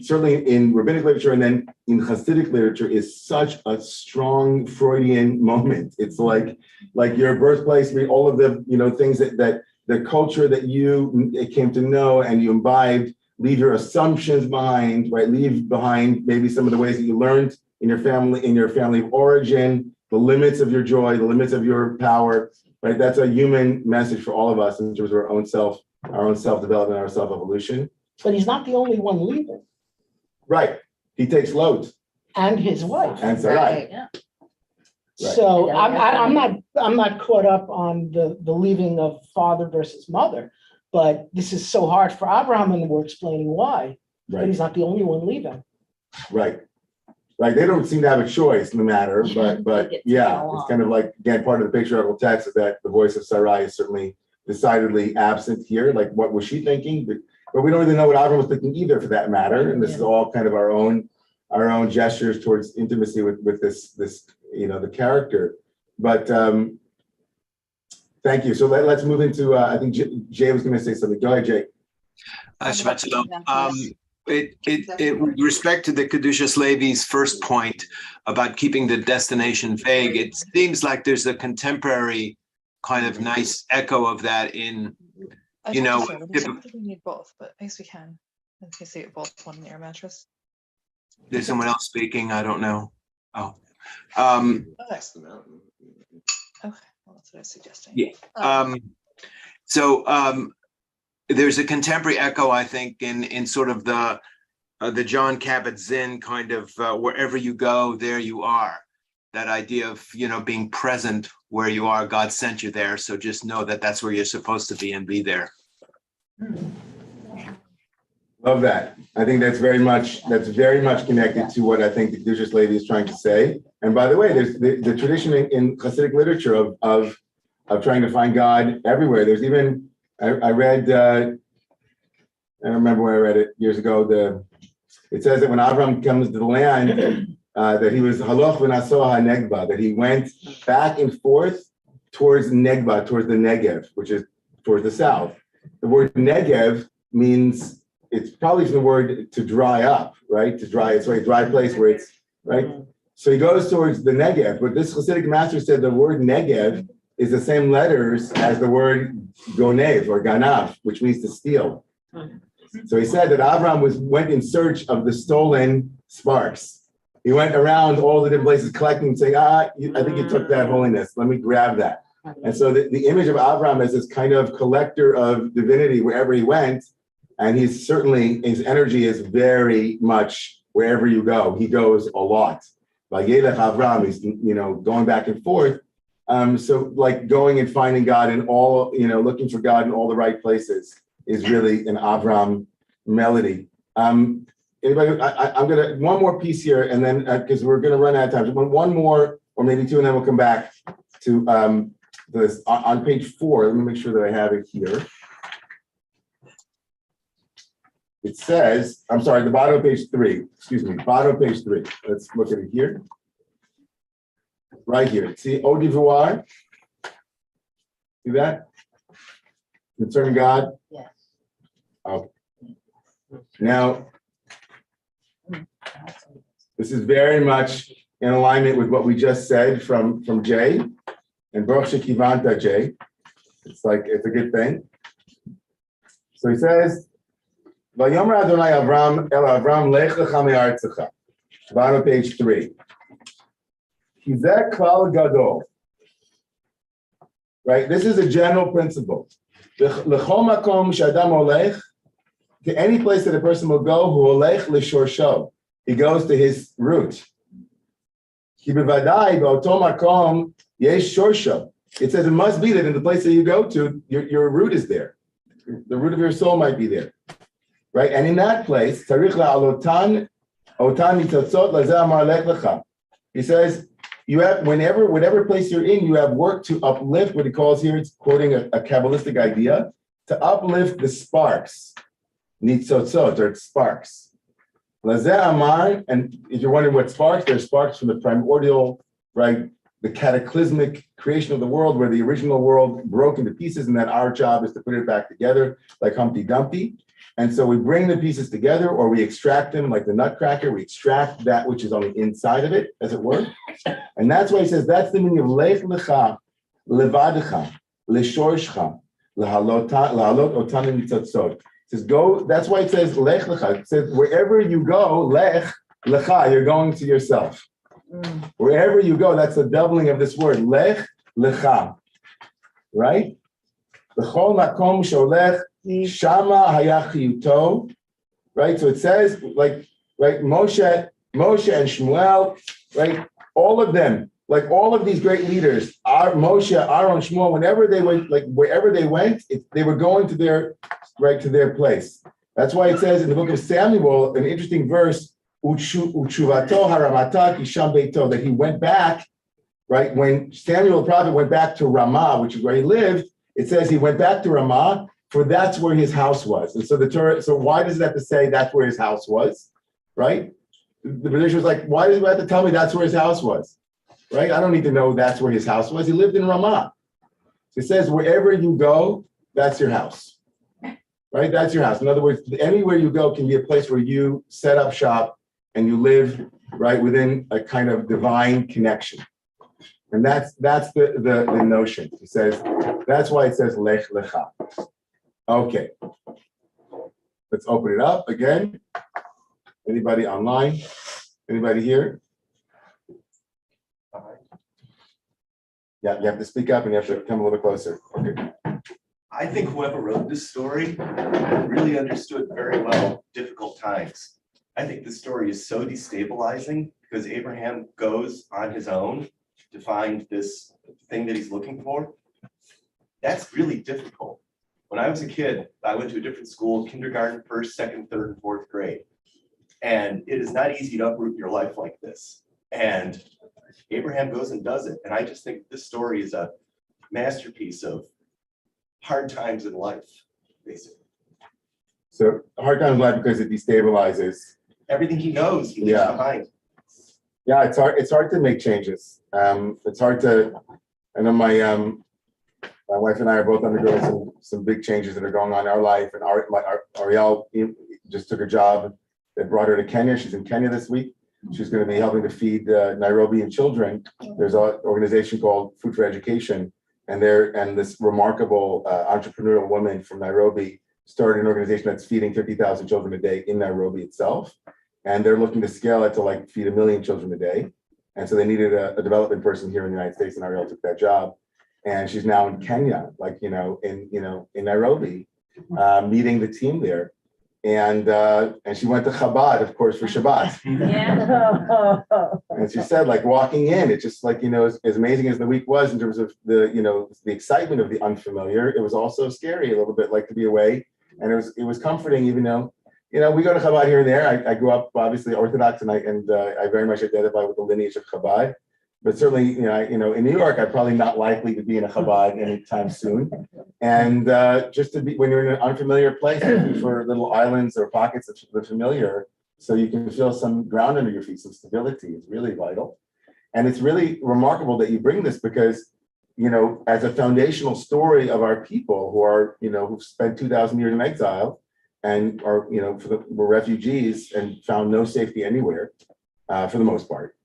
certainly in rabbinic literature and then in Hasidic literature, is such a strong Freudian moment. It's like your birthplace, all of the things that the culture that you came to know and you imbibed, leave your assumptions behind, right? Leave behind maybe some of the ways that you learned in your family of origin, the limits of your joy, the limits of your power, right? That's a human message for all of us in terms of our own self-development, our self-evolution. But he's not the only one leaving. Right. He takes loads. And his wife. And Sarai. Yeah. So I'm not caught up on the leaving of father versus mother, but this is so hard for Abraham, and we're explaining why. But Right. he's not the only one leaving. Right. Right. They don't seem to have a choice in the matter, but yeah, it's kind of like, again, part of the patriarchal text is that the voice of Sarai is certainly decidedly absent here. Like, what was she thinking? But we don't really know what Abraham was thinking either, for that matter. And this is all kind of our own gestures towards intimacy with this the character. But thank you. So let's move into I think Jay was going to say something. Go ahead, Jay. Shabbat shalom. With respect to the Kedushas Levi's first point about keeping the destination vague, it seems like there's a contemporary kind of nice echo of that in, I don't think we need both, but I guess we can. In case you get both one air mattress. There's someone else speaking. I don't know. Oh. Okay. Okay. Well, that's what I was suggesting. Yeah. There's a contemporary echo, I think, in sort of the John Kabat-Zinn kind of wherever you go, there you are. That idea of being present where you are. God sent you there, so just know that that's where you're supposed to be and be there. Love that. I think that's very much connected to what I think the Kedushas Levi is trying to say. And by the way, there's the tradition in Hasidic literature of trying to find God everywhere. There's even I read I don't remember where I read it years ago. It says that when Avram comes to the land, that he was haloch v'naso ha-negba, that he went back and forth towards Negba, towards the Negev, which is towards the south. The word Negev means, it's probably from the word to dry up, right? To dry, it's like a dry place where it's, right? So he goes towards the Negev, but this Hasidic master said the word Negev is the same letters as the word gonev or ganav, which means to steal. So he said that Avram went in search of the stolen sparks. He went around all the different places collecting, saying, I think you took that holiness. Let me grab that. And so the image of Avram as this kind of collector of divinity wherever he went, and his energy is very much wherever you go. He goes a lot. Vayelech Avram, he's going back and forth. So like going and finding God in all, looking for God in all the right places is really an Avram melody. Anybody? I'm gonna one more piece here, and then because we're gonna run out of time. One more, or maybe two, and then we'll come back to this on page 4. Let me make sure that I have it here. It says, I'm sorry, the bottom of page 3. Excuse me, bottom of page 3. Let's look at it here. Right here. See, au devoir. See that? Concerning God? Yes. Okay. Now, this is very much in alignment with what we just said from Jay and Baruch Shekivanta Jay. It's a good thing. So he says, Vayomer Adonai Avram el Avram lech lecha me'artzecha. Bottom of page 3. Hizek klal gadol. Right, this is a general principle. L'chol makom she'adam olech, to any place that a person will go, hu olech l'shorsho. He goes to his root. Ki bevadai b'oto makom yesh shorsho. It says it must be that in the place that you go to, your root is there. The root of your soul might be there. Right? And in that place, tarich la'alotan otan mitzotzot lazeh amar lech lecha. He says, you have, whatever place you're in, you have work to uplift, what he calls here, it's quoting a Kabbalistic idea, to uplift the sparks. Nitzotzot, or sparks. Lazeh amar, and if you're wondering what sparks, there's sparks from the primordial, right, the cataclysmic creation of the world, where the original world broke into pieces, and then our job is to put it back together, like Humpty Dumpty. And so we bring the pieces together, or we extract them like the nutcracker. We extract that which is on the inside of it, as it were. And that's why he says that's the meaning of lech lecha, levadecha, leshorshcha, lahalot otan nitzotzot. It says go. That's why it says lech lecha. It says wherever you go, lech lecha, you're going to yourself. Wherever you go, that's the doubling of this word lech lecha, right? L'chol makom sholech shama hayachiyuto, right? So it says like Moshe and Shmuel, right? All of them, like all of these great leaders, Moshe, Aaron, Shmuel, whenever they went, like wherever they went, they were going to their place. That's why it says in the book of Samuel, an interesting verse, Uchuvato haramata kisham beito, that he went back, right? When Samuel the prophet went back to Ramah, which is where he lived, it says he went back to Ramah, for that's where his house was. And so the Torah, so why does it have to say that's where his house was, right? The British was like, why does he have to tell me that's where his house was, right? I don't need to know that's where his house was. He lived in Ramah. So it says wherever you go, that's your house, right? That's your house. In other words, anywhere you go can be a place where you set up shop and you live, right, within a kind of divine connection. And that's the notion. He says, that's why it says lech lecha. Okay. Let's open it up again. Anybody online? Anybody here? Yeah, you have to speak up and you have to come a little closer. Okay. I think whoever wrote this story really understood very well difficult times. I think the story is so destabilizing because Abraham goes on his own to find this thing that he's looking for. That's really difficult. When I was a kid, I went to a different school, kindergarten, first, second, third, and fourth grade. And it is not easy to uproot your life like this. And Abraham goes and does it. And I just think this story is a masterpiece of hard times in life, basically. So hard times in life because it destabilizes. Everything he knows, he leaves behind. Yeah, it's hard to make changes. It's hard to, I know my wife and I are both undergoing some big changes that are going on in our life. And Ariel just took a job that brought her to Kenya. She's in Kenya this week. She's going to be helping to feed Nairobian children. There's an organization called Food for Education, and this remarkable entrepreneurial woman from Nairobi started an organization that's feeding 50,000 children a day in Nairobi itself. And they're looking to scale it to like feed 1 million children a day. And so they needed a development person here in the United States, and Ariel took that job. And she's now in Kenya, in Nairobi, meeting the team there. And she went to Chabad, of course, for Shabbat. Yeah. And she said, like walking in, it's just like, as amazing as the week was in terms of the excitement of the unfamiliar, it was also scary a little bit, like to be away. And it was comforting, even though, we go to Chabad here and there. I grew up obviously Orthodox, and I very much identify with the lineage of Chabad. But certainly, in New York, I'm probably not likely to be in a Chabad anytime soon. And just to be, when you're in an unfamiliar place, looking for little islands or pockets of the familiar, so you can feel some ground under your feet, some stability is really vital. And it's really remarkable that you bring this because, as a foundational story of our people who are, who've spent 2,000 years in exile and are, were refugees and found no safety anywhere for the most part.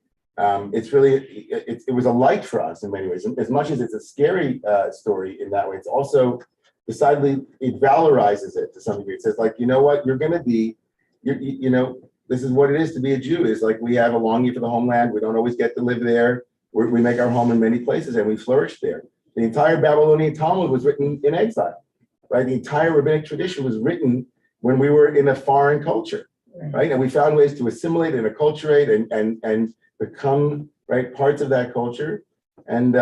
It's really, it was a light for us in many ways. As much as it's a scary story in that way, it's also decidedly, it valorizes it to some degree. It says like, you know what, you're going to be, this is what it is to be a Jew. Is like we have a longing for the homeland. We don't always get to live there. We make our home in many places and we flourish there. The entire Babylonian Talmud was written in exile, right? The entire rabbinic tradition was written when we were in a foreign culture, right? And we found ways to assimilate and acculturate and become parts of that culture, and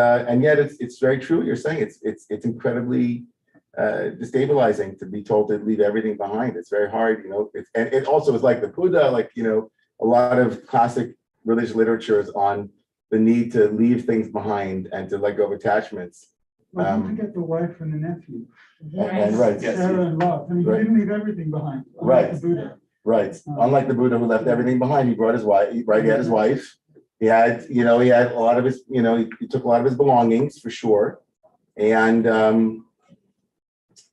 yet it's very true what you're saying. It's incredibly destabilizing to be told to leave everything behind. It's very hard, and it also is like the Buddha, a lot of classic religious literature is on the need to leave things behind and to let go of attachments. Well, don't forget the wife and the nephew. And right, Sarah and Lot. I mean, he didn't leave everything behind. Right. The Buddha. Right. Unlike the Buddha who left everything behind, he brought his wife. Right. He had his wife. He had, he had a lot of his, he took a lot of his belongings for sure. And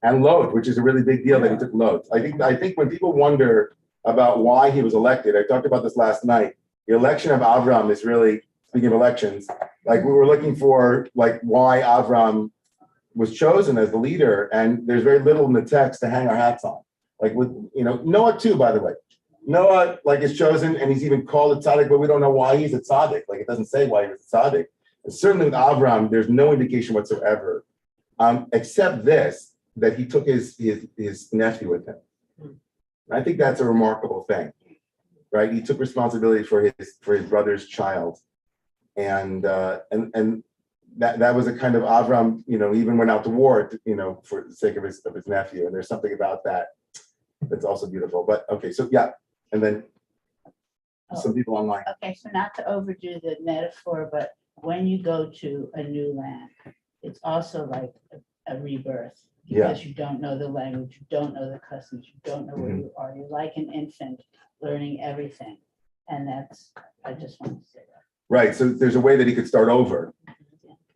And Lot, which is a really big deal that he took Lot. I think when people wonder about why he was elected, I talked about this last night. The election of Avram is really, speaking of elections, like we were looking for like why Avram was chosen as the leader, and there's very little in the text to hang our hats on. Like with, Noah too, by the way. Noah like is chosen and he's even called a tzaddik, but we don't know why he's a tzaddik. Like it doesn't say why he was a tzaddik. And certainly with Avram, there's no indication whatsoever, except this, that he took his nephew with him. I think that's a remarkable thing, right? He took responsibility for his brother's child, and that was a kind of Avram, he even went out to war, for the sake of his nephew. And there's something about that that's also beautiful. But okay, so yeah, and then some people online. Okay, so not to overdo the metaphor, but when you go to a new land, it's also like a rebirth. Because you don't know the language, you don't know the customs, you don't know where you are. You're like an infant learning everything. And I just want to say that. Right. So there's a way that he could start over.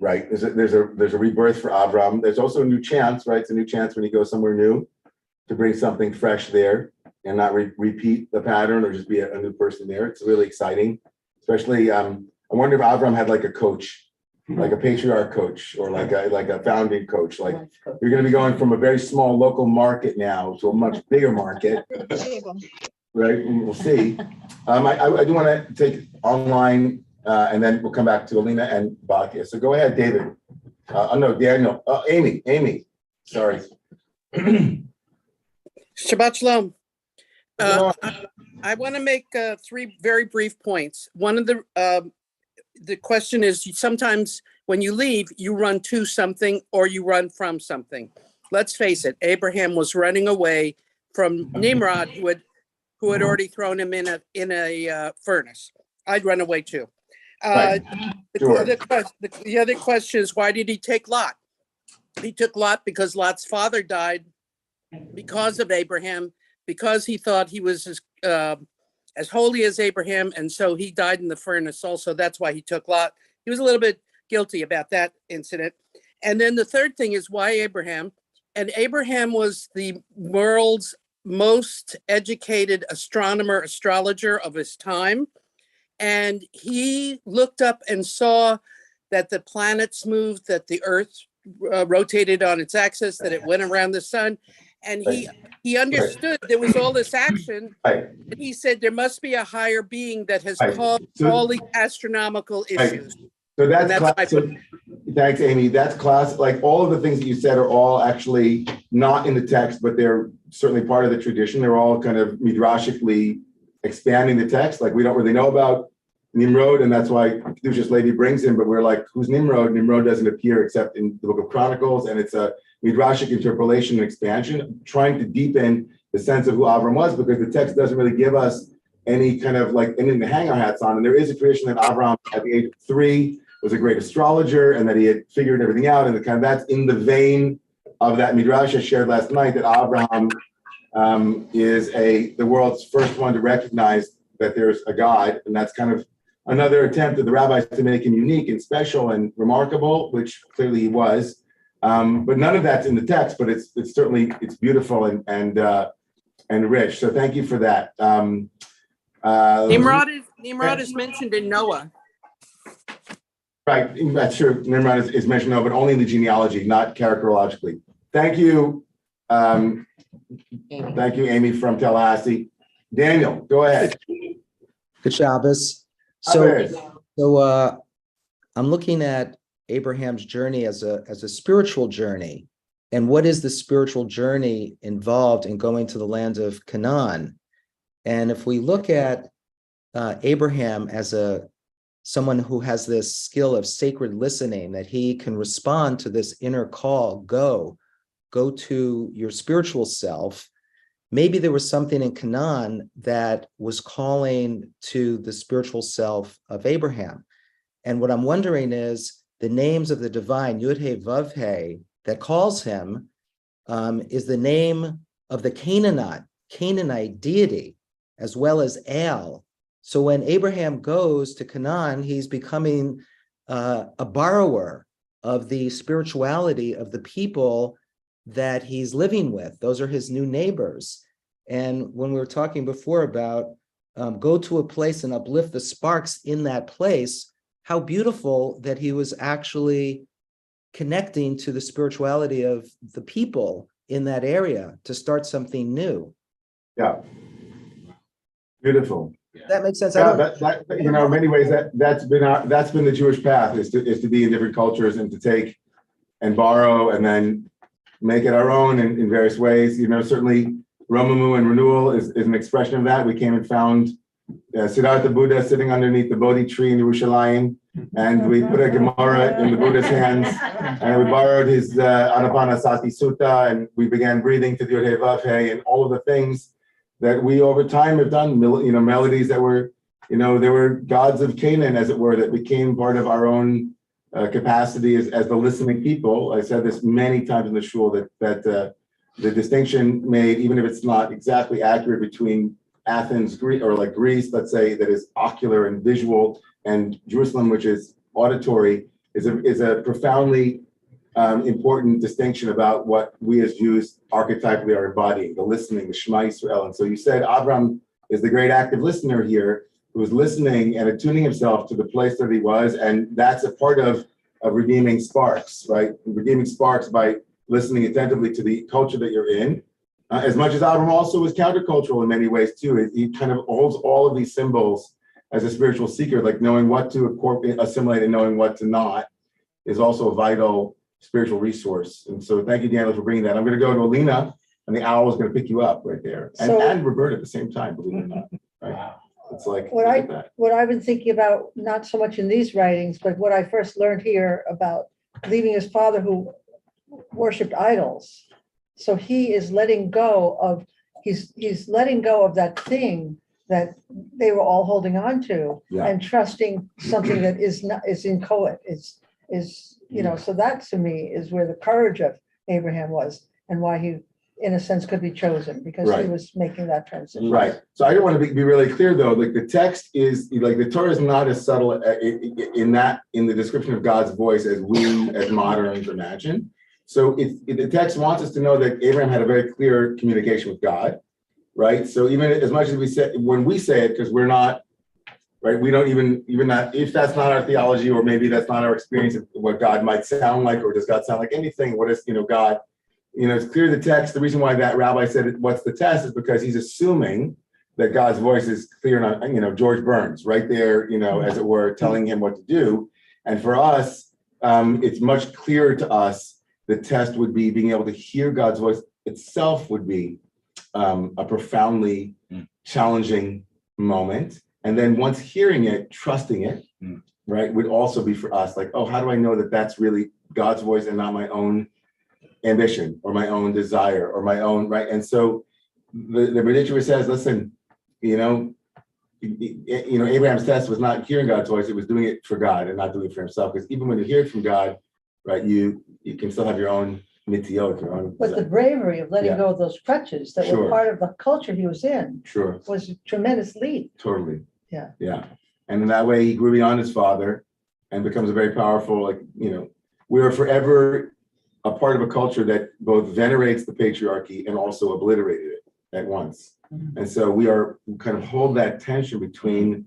Right. There's a rebirth for Avram. There's also a new chance, right? It's a new chance when you go somewhere new to bring something fresh there and not repeat the pattern or just be a new person there. It's really exciting. Especially, I wonder if Avram had like a coach, like a patriarch coach or like a founding coach. Like you're going to be going from a very small local market now to a much bigger market. Right. We'll see. I do want to take online and then we'll come back to Alina and Bakia. So go ahead, David. No, Daniel. Amy. Sorry. Shabbat Shalom. I want to make 3 very brief points. One of the question is sometimes when you leave, you run to something or you run from something. Let's face it, Abraham was running away from Nimrod, who had already thrown him in a furnace. I'd run away too. Right. Sure. The other question is, why did he take Lot? He took Lot because Lot's father died because of Abraham, because he thought he was as holy as Abraham, and so he died in the furnace also. That's why he took Lot. He was a little bit guilty about that incident. And then the third thing is, why Abraham? And Abraham was the world's most educated astrologer of his time. And he looked up and saw that the planets moved, that the earth rotated on its axis, that it went around the sun. And he understood there was all this action. And he said there must be a higher being that has caused all the astronomical issues. So thanks, Amy. That's class. Like all of the things that you said are all actually not in the text, but they're certainly part of the tradition. They're all kind of midrashically expanding the text. Like we don't really know about Nimrod, and that's why Kedushas Levi brings him. But we're like, who's Nimrod? Nimrod doesn't appear except in the Book of Chronicles, and it's a midrashic interpolation and expansion, trying to deepen the sense of who Avram was, because the text doesn't really give us any kind of like anything to hang our hats on. And there is a tradition that Avram, at the age of 3, was a great astrologer, and that he had figured everything out. And that's in the vein of that midrash I shared last night, that Abraham is the world's first one to recognize that there's a God, and that's kind of another attempt of the rabbis to make him unique and special and remarkable, which clearly he was. But none of that's in the text, but it's certainly beautiful and rich. So thank you for that. Nimrod is mentioned in Noah. Right, that's true. Nimrod is mentioned, but only in the genealogy, not characterologically. Thank you. Thank you, Amy from Tallahassee. Daniel, go ahead. Good Shabbos. So I'm looking at Abraham's journey as a spiritual journey. And what is the spiritual journey involved in going to the land of Canaan? And if we look at Abraham as someone who has this skill of sacred listening, that he can respond to this inner call, go to your spiritual self. Maybe there was something in Canaan that was calling to the spiritual self of Abraham. And what I'm wondering is the names of the divine, Yud-He, Vav-He, that calls him is the name of the Canaanite deity, as well as El. So when Abraham goes to Canaan, he's becoming a borrower of the spirituality of the people that he's living with. Those are his new neighbors. And when we were talking before about go to a place and uplift the sparks in that place, how beautiful that he was actually connecting to the spirituality of the people in that area to start something new. Yeah. Beautiful. That makes sense. Yeah, in many ways that's been the Jewish path is to be in different cultures and to take and borrow and then make it our own in various ways. Certainly Romemu and renewal is an expression of that. We came and found Siddhartha Buddha sitting underneath the Bodhi tree in Yerushalayim, and we put a Gemara in the Buddha's hands, and we borrowed his Anapanasati Sutta, and we began breathing to the Yod Heh Vav Heh, and all of the things that we over time have done, melodies that were, they were gods of Canaan, as it were, that became part of our own capacity as the listening people. I said this many times in the shul that the distinction made, even if it's not exactly accurate, between Athens, Greece, or like Greece, let's say, that is ocular and visual, and Jerusalem, which is auditory, is a profoundly important distinction about what we as Jews archetypally are embodying, the listening, the Shema Yisrael. And so you said Avram is the great active listener here, who was listening and attuning himself to the place that he was, and that's a part of redeeming sparks, right? Redeeming sparks by listening attentively to the culture that you're in. As much as Avram also was countercultural in many ways too. He kind of holds all of these symbols as a spiritual seeker, like knowing what to assimilate and knowing what to not is also a vital spiritual resource. And so thank you, Daniel, for bringing that. I'm going to go to Alina, and the owl is going to pick you up right there. And Roberta at the same time, believe it or not. Right? Wow. It's like, what I've been thinking about, not so much in these writings, but what I first learned here about leaving his father who worshiped idols. So he is letting go of, he's letting go of that thing that they were all holding on to, and trusting something that is inchoate, is so that to me is where the courage of Abraham was, and why he, in a sense, could be chosen, because he was making that transition. Right. So I don't want to be really clear though, like the text is, like the Torah is not as subtle in the description of God's voice as we as moderns imagine. So if the text wants us to know that Abraham had a very clear communication with God, right? So even as much as we say, when we say it, because we're not, right? We don't even not, if that's not our theology, or maybe that's not our experience of what God might sound like, or does God sound like anything? What is, God, it's clear the text, the reason why that rabbi said, what's the test, is because he's assuming that God's voice is clear, not, George Burns right there, as it were, telling him what to do. And for us, it's much clearer to us. The test would be being able to hear God's voice itself would be a profoundly challenging moment. And then once hearing it, trusting it, right, would also be for us like, oh, how do I know that that's really God's voice and not my own ambition or my own desire or my own, right? And so the B'ditcher says, listen, Abraham's test was not hearing God's voice, it was doing it for God and not doing it for himself. Because even when you hear it from God, right, you can still have your own mitziot, your own. But the bravery of letting go of those crutches that were part of the culture he was in was a tremendous leap. Totally. Yeah. Yeah. And in that way, he grew beyond his father and becomes a very powerful, we are forever a part of a culture that both venerates the patriarchy and also obliterated it at once. Mm-hmm. And so we kind of hold that tension between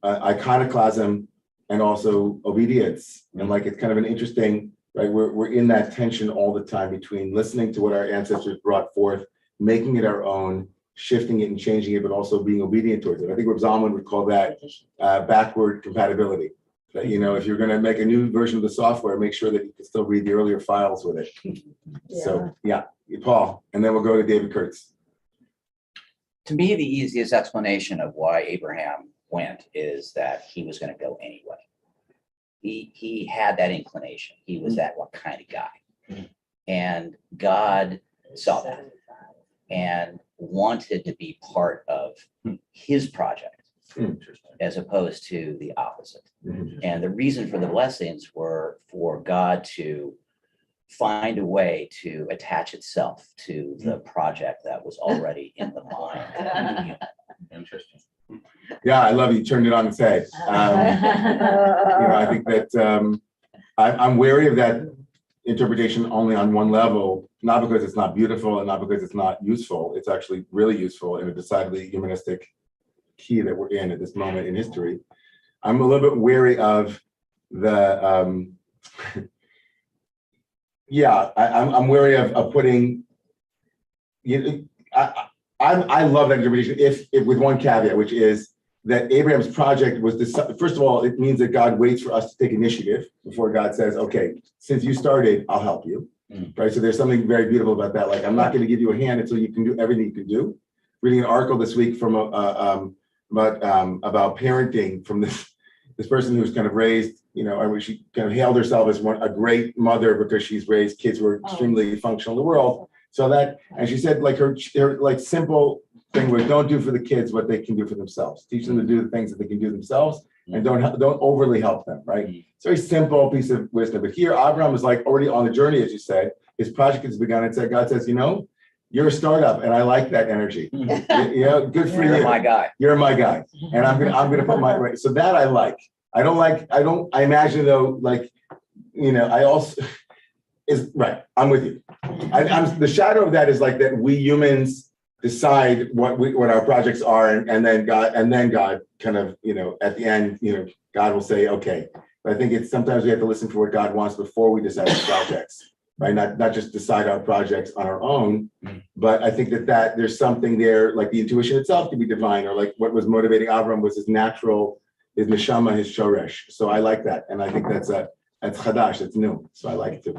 iconoclasm and also obedience. And it's kind of an interesting, right? We're in that tension all the time between listening to what our ancestors brought forth, making it our own, shifting it and changing it, but also being obedient towards it. I think Reb Zalman would call that backward compatibility. That, if you're going to make a new version of the software, make sure that you can still read the earlier files with it. So, Paul, and then we'll go to David Kurtz. To me, the easiest explanation of why Abraham went is that he was going to go anyway. He had that inclination. He was that kind of guy. And God saw that and wanted to be part of his project as opposed to the opposite. And the reason for the blessings were for God to find a way to attach itself to the project that was already in the mind. Interesting. Yeah, I love you turned it on its head. I think that I'm wary of that interpretation only on one level, not because it's not beautiful and not because it's not useful. It's actually really useful in a decidedly humanistic key that we're in at this moment in history. I'm a little bit wary of the, I'm wary of putting, I love that interpretation if with one caveat, which is that Abraham's project was this. First of all, it means that God waits for us to take initiative before God says, okay, since you started, I'll help you. Right. So there's something very beautiful about that. Like, I'm not going to give you a hand until you can do everything you can do. Reading an article this week from about parenting from this person who's kind of raised, she kind of hailed herself as a great mother because she's raised kids who are extremely functional in the world. So that, and she said like her like simple thing was, don't do for the kids what they can do for themselves. Teach them to do the things that they can do themselves, and don't overly help them. Right. It's a very simple piece of wisdom. But here, Abraham is like already on the journey, as you said. His project has begun, and God says, you're a startup, and I like that energy. Good for you. You're my guy. You're my guy, and I'm gonna put my right. So that I like. I imagine though, like, I also is right. I'm with you. I'm the shadow of that is like that we humans decide what our projects are, and then God kind of, at the end, God will say, okay. But I think it's sometimes we have to listen for what God wants before we decide on projects, right? Not just decide our projects on our own, but I think that there's something there, like the intuition itself can be divine, or like what was motivating Avram was his natural, his neshama, his shoresh. So I like that, and I think that's chadash, that's new. So I like it too.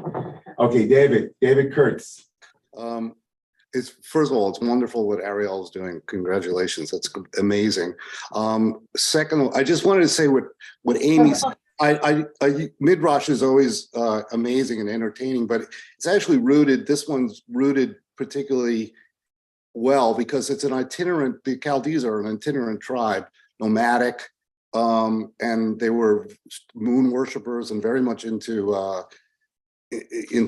Okay, David Kurtz. First of all, it's wonderful what Ariel is doing. Congratulations, that's amazing. Second, I just wanted to say what Amy said. Midrash is always amazing and entertaining, but it's actually rooted. This one's rooted particularly well because it's an itinerant. The Chaldees are an itinerant tribe, nomadic, and they were moon worshipers and very much into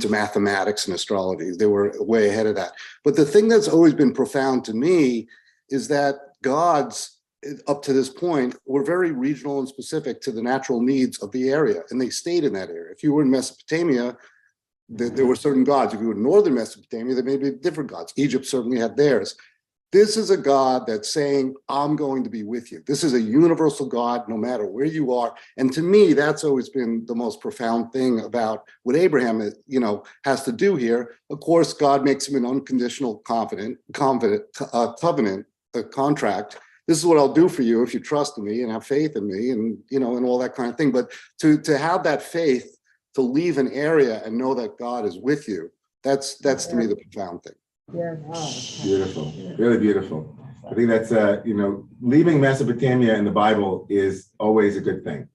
mathematics and astrology. They were way ahead of that. But the thing that's always been profound to me is that gods, up to this point, were very regional and specific to the natural needs of the area, and they stayed in that area. If you were in Mesopotamia, there were certain gods. If you were in northern Mesopotamia, there may be different gods. Egypt certainly had theirs. This is a God that's saying, I'm going to be with you. This is a universal God, no matter where you are. And to me, that's always been the most profound thing about what Abraham, has to do here. Of course, God makes him an unconditional covenant, a contract. This is what I'll do for you if you trust in me and have faith in me, and and all that kind of thing. But to have that faith, to leave an area and know that God is with you, that's to me the profound thing. Yeah. Beautiful, really beautiful. I think that's leaving Mesopotamia in the Bible is always a good thing,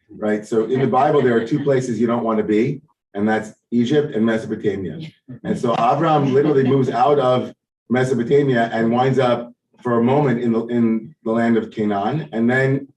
right? So in the Bible, there are two places you don't want to be, and that's Egypt and Mesopotamia. And so Abraham literally moves out of Mesopotamia and winds up for a moment in the land of Canaan, and then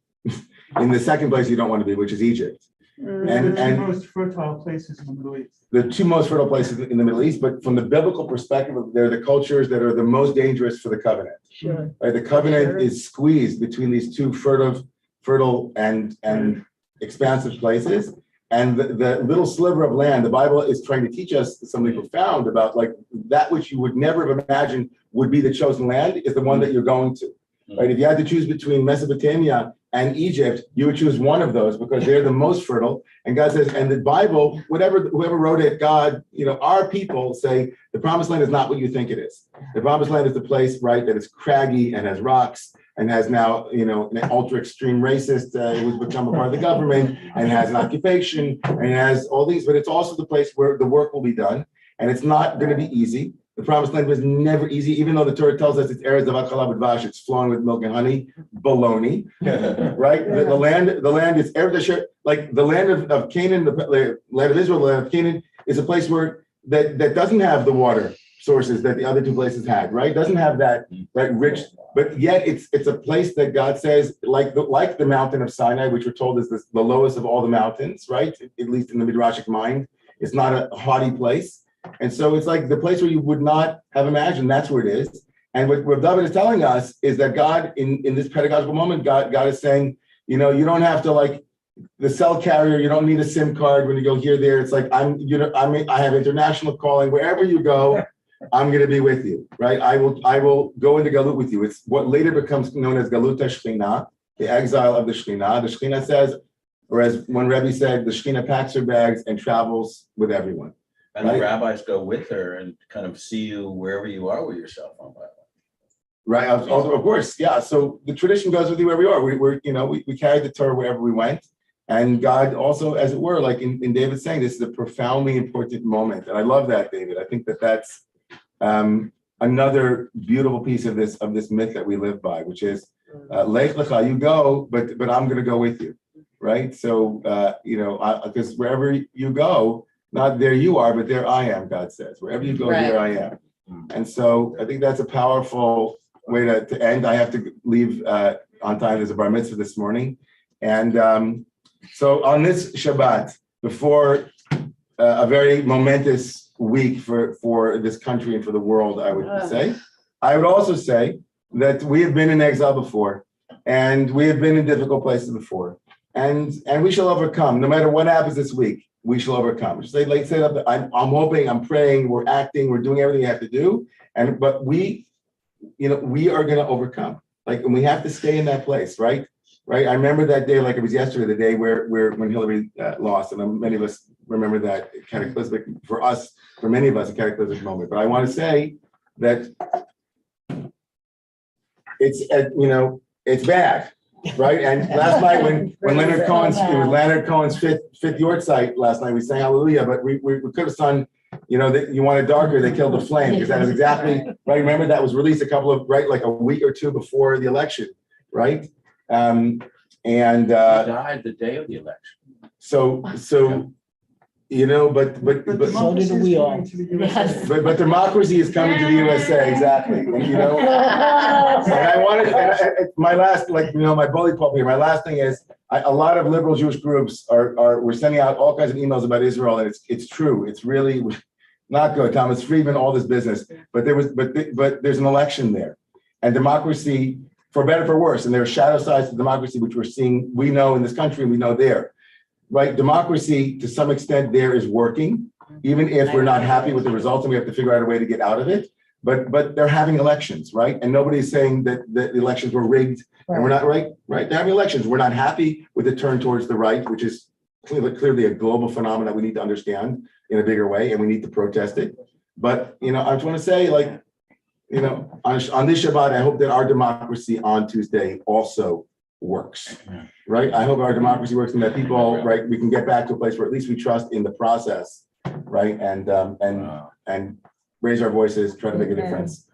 in the second place you don't want to be, which is Egypt. And the most fertile places in the Middle East. The two most fertile places in the Middle East, but from the biblical perspective, they're the cultures that are the most dangerous for the covenant. Sure. Right? The covenant is squeezed between these two fertile and expansive places. And the little sliver of land, the Bible is trying to teach us something profound about like that which you would never have imagined would be the chosen land is the one that you're going to. Right? If you had to choose between Mesopotamia and Egypt, you would choose one of those because they're the most fertile. And God says, and the Bible, whoever wrote it, God, our people say the promised land is not what you think it is. The promised land is the place, right, that is craggy and has rocks and has now, an ultra extreme racist who's become a part of the government and has an occupation and has all these, but it's also the place where the work will be done. And it's not going to be easy. The promised land was never easy, even though the Torah tells us it's Eretz Zavat Chalav Udvash, it's flowing with milk and honey. Baloney, right? The land is like the land of Canaan, the land of Israel, the land of Canaan is a place where that doesn't have the water sources that the other two places had, right? Doesn't have that rich, but yet it's a place that God says, like the mountain of Sinai, which we're told is the lowest of all the mountains, right? At least in the Midrashic mind, it's not a haughty place. And so it's like the place where you would not have imagined, that's where it is. And what David is telling us is that God, in this pedagogical moment, God is saying, you don't have to the cell carrier, you don't need a SIM card when you go here, there. It's like, I have international calling. Wherever you go, I'm going to be with you, right? I will go into Galut with you. It's what later becomes known as Galut HaShekhinah, the exile of the Shekhinah. The Shekhinah says, or as when Rebbe said, the Shekhinah packs her bags and travels with everyone. And the rabbis go with her and kind of see you wherever you are with your cell phone. By the way. Right, of course, yeah. So the tradition goes with you wherever you are. We carried the Torah wherever we went. And God also, as it were, like in David saying, this is a profoundly important moment. And I love that, David. I think that that's another beautiful piece of this myth that we live by, which is Lech Lecha, you go, but I'm going to go with you, right? So because wherever you go, not there you are, but there I am. God says, wherever you go, there I am. And so I think that's a powerful way to end. I have to leave on time. There's a bar mitzvah this morning, and so on this Shabbat, before a very momentous week for this country and for the world, I would also say that we have been in exile before, and we have been in difficult places before, and we shall overcome. No matter what happens this week, we shall overcome. I'm hoping, I'm praying, we're acting, we're doing everything we have to do, but we are going to overcome. And we have to stay in that place, right? Right. I remember that day like it was yesterday, the day when Hillary lost, and many of us remember that cataclysmic, for many of us, a cataclysmic moment. But I want to say that it's bad, right? And last night when Leonard Cohen's fifth Yortzeit last night, we sang Hallelujah, but we could have sung, that you want it darker, they killed the flame, because that is exactly right. Remember that was released like a week or two before the election, right? He died the day of the election. So but So did we all. But democracy is coming to the USA, exactly. And I wanted my last, my bully pulpit here. My last thing is a lot of liberal Jewish groups we're sending out all kinds of emails about Israel, and it's true. It's really not good. Thomas Friedman, all this business, but there's an election there, and democracy, for better or for worse, and there are shadow sides to democracy which we're seeing. We know in this country, we know there. Right, democracy to some extent there is working, even if we're not happy with the results and we have to figure out a way to get out of it. But they're having elections, right? And nobody's saying that the elections were rigged, and we're not right. They're having elections. We're not happy with the turn towards the right, which is clearly a global phenomenon that we need to understand in a bigger way, and we need to protest it. But I just want to say, on this Shabbat, I hope that our democracy on Tuesday also works, right? I hope our democracy works and that people, right, we can get back to a place where at least we trust in the process, right? And raise our voices, try to make a difference.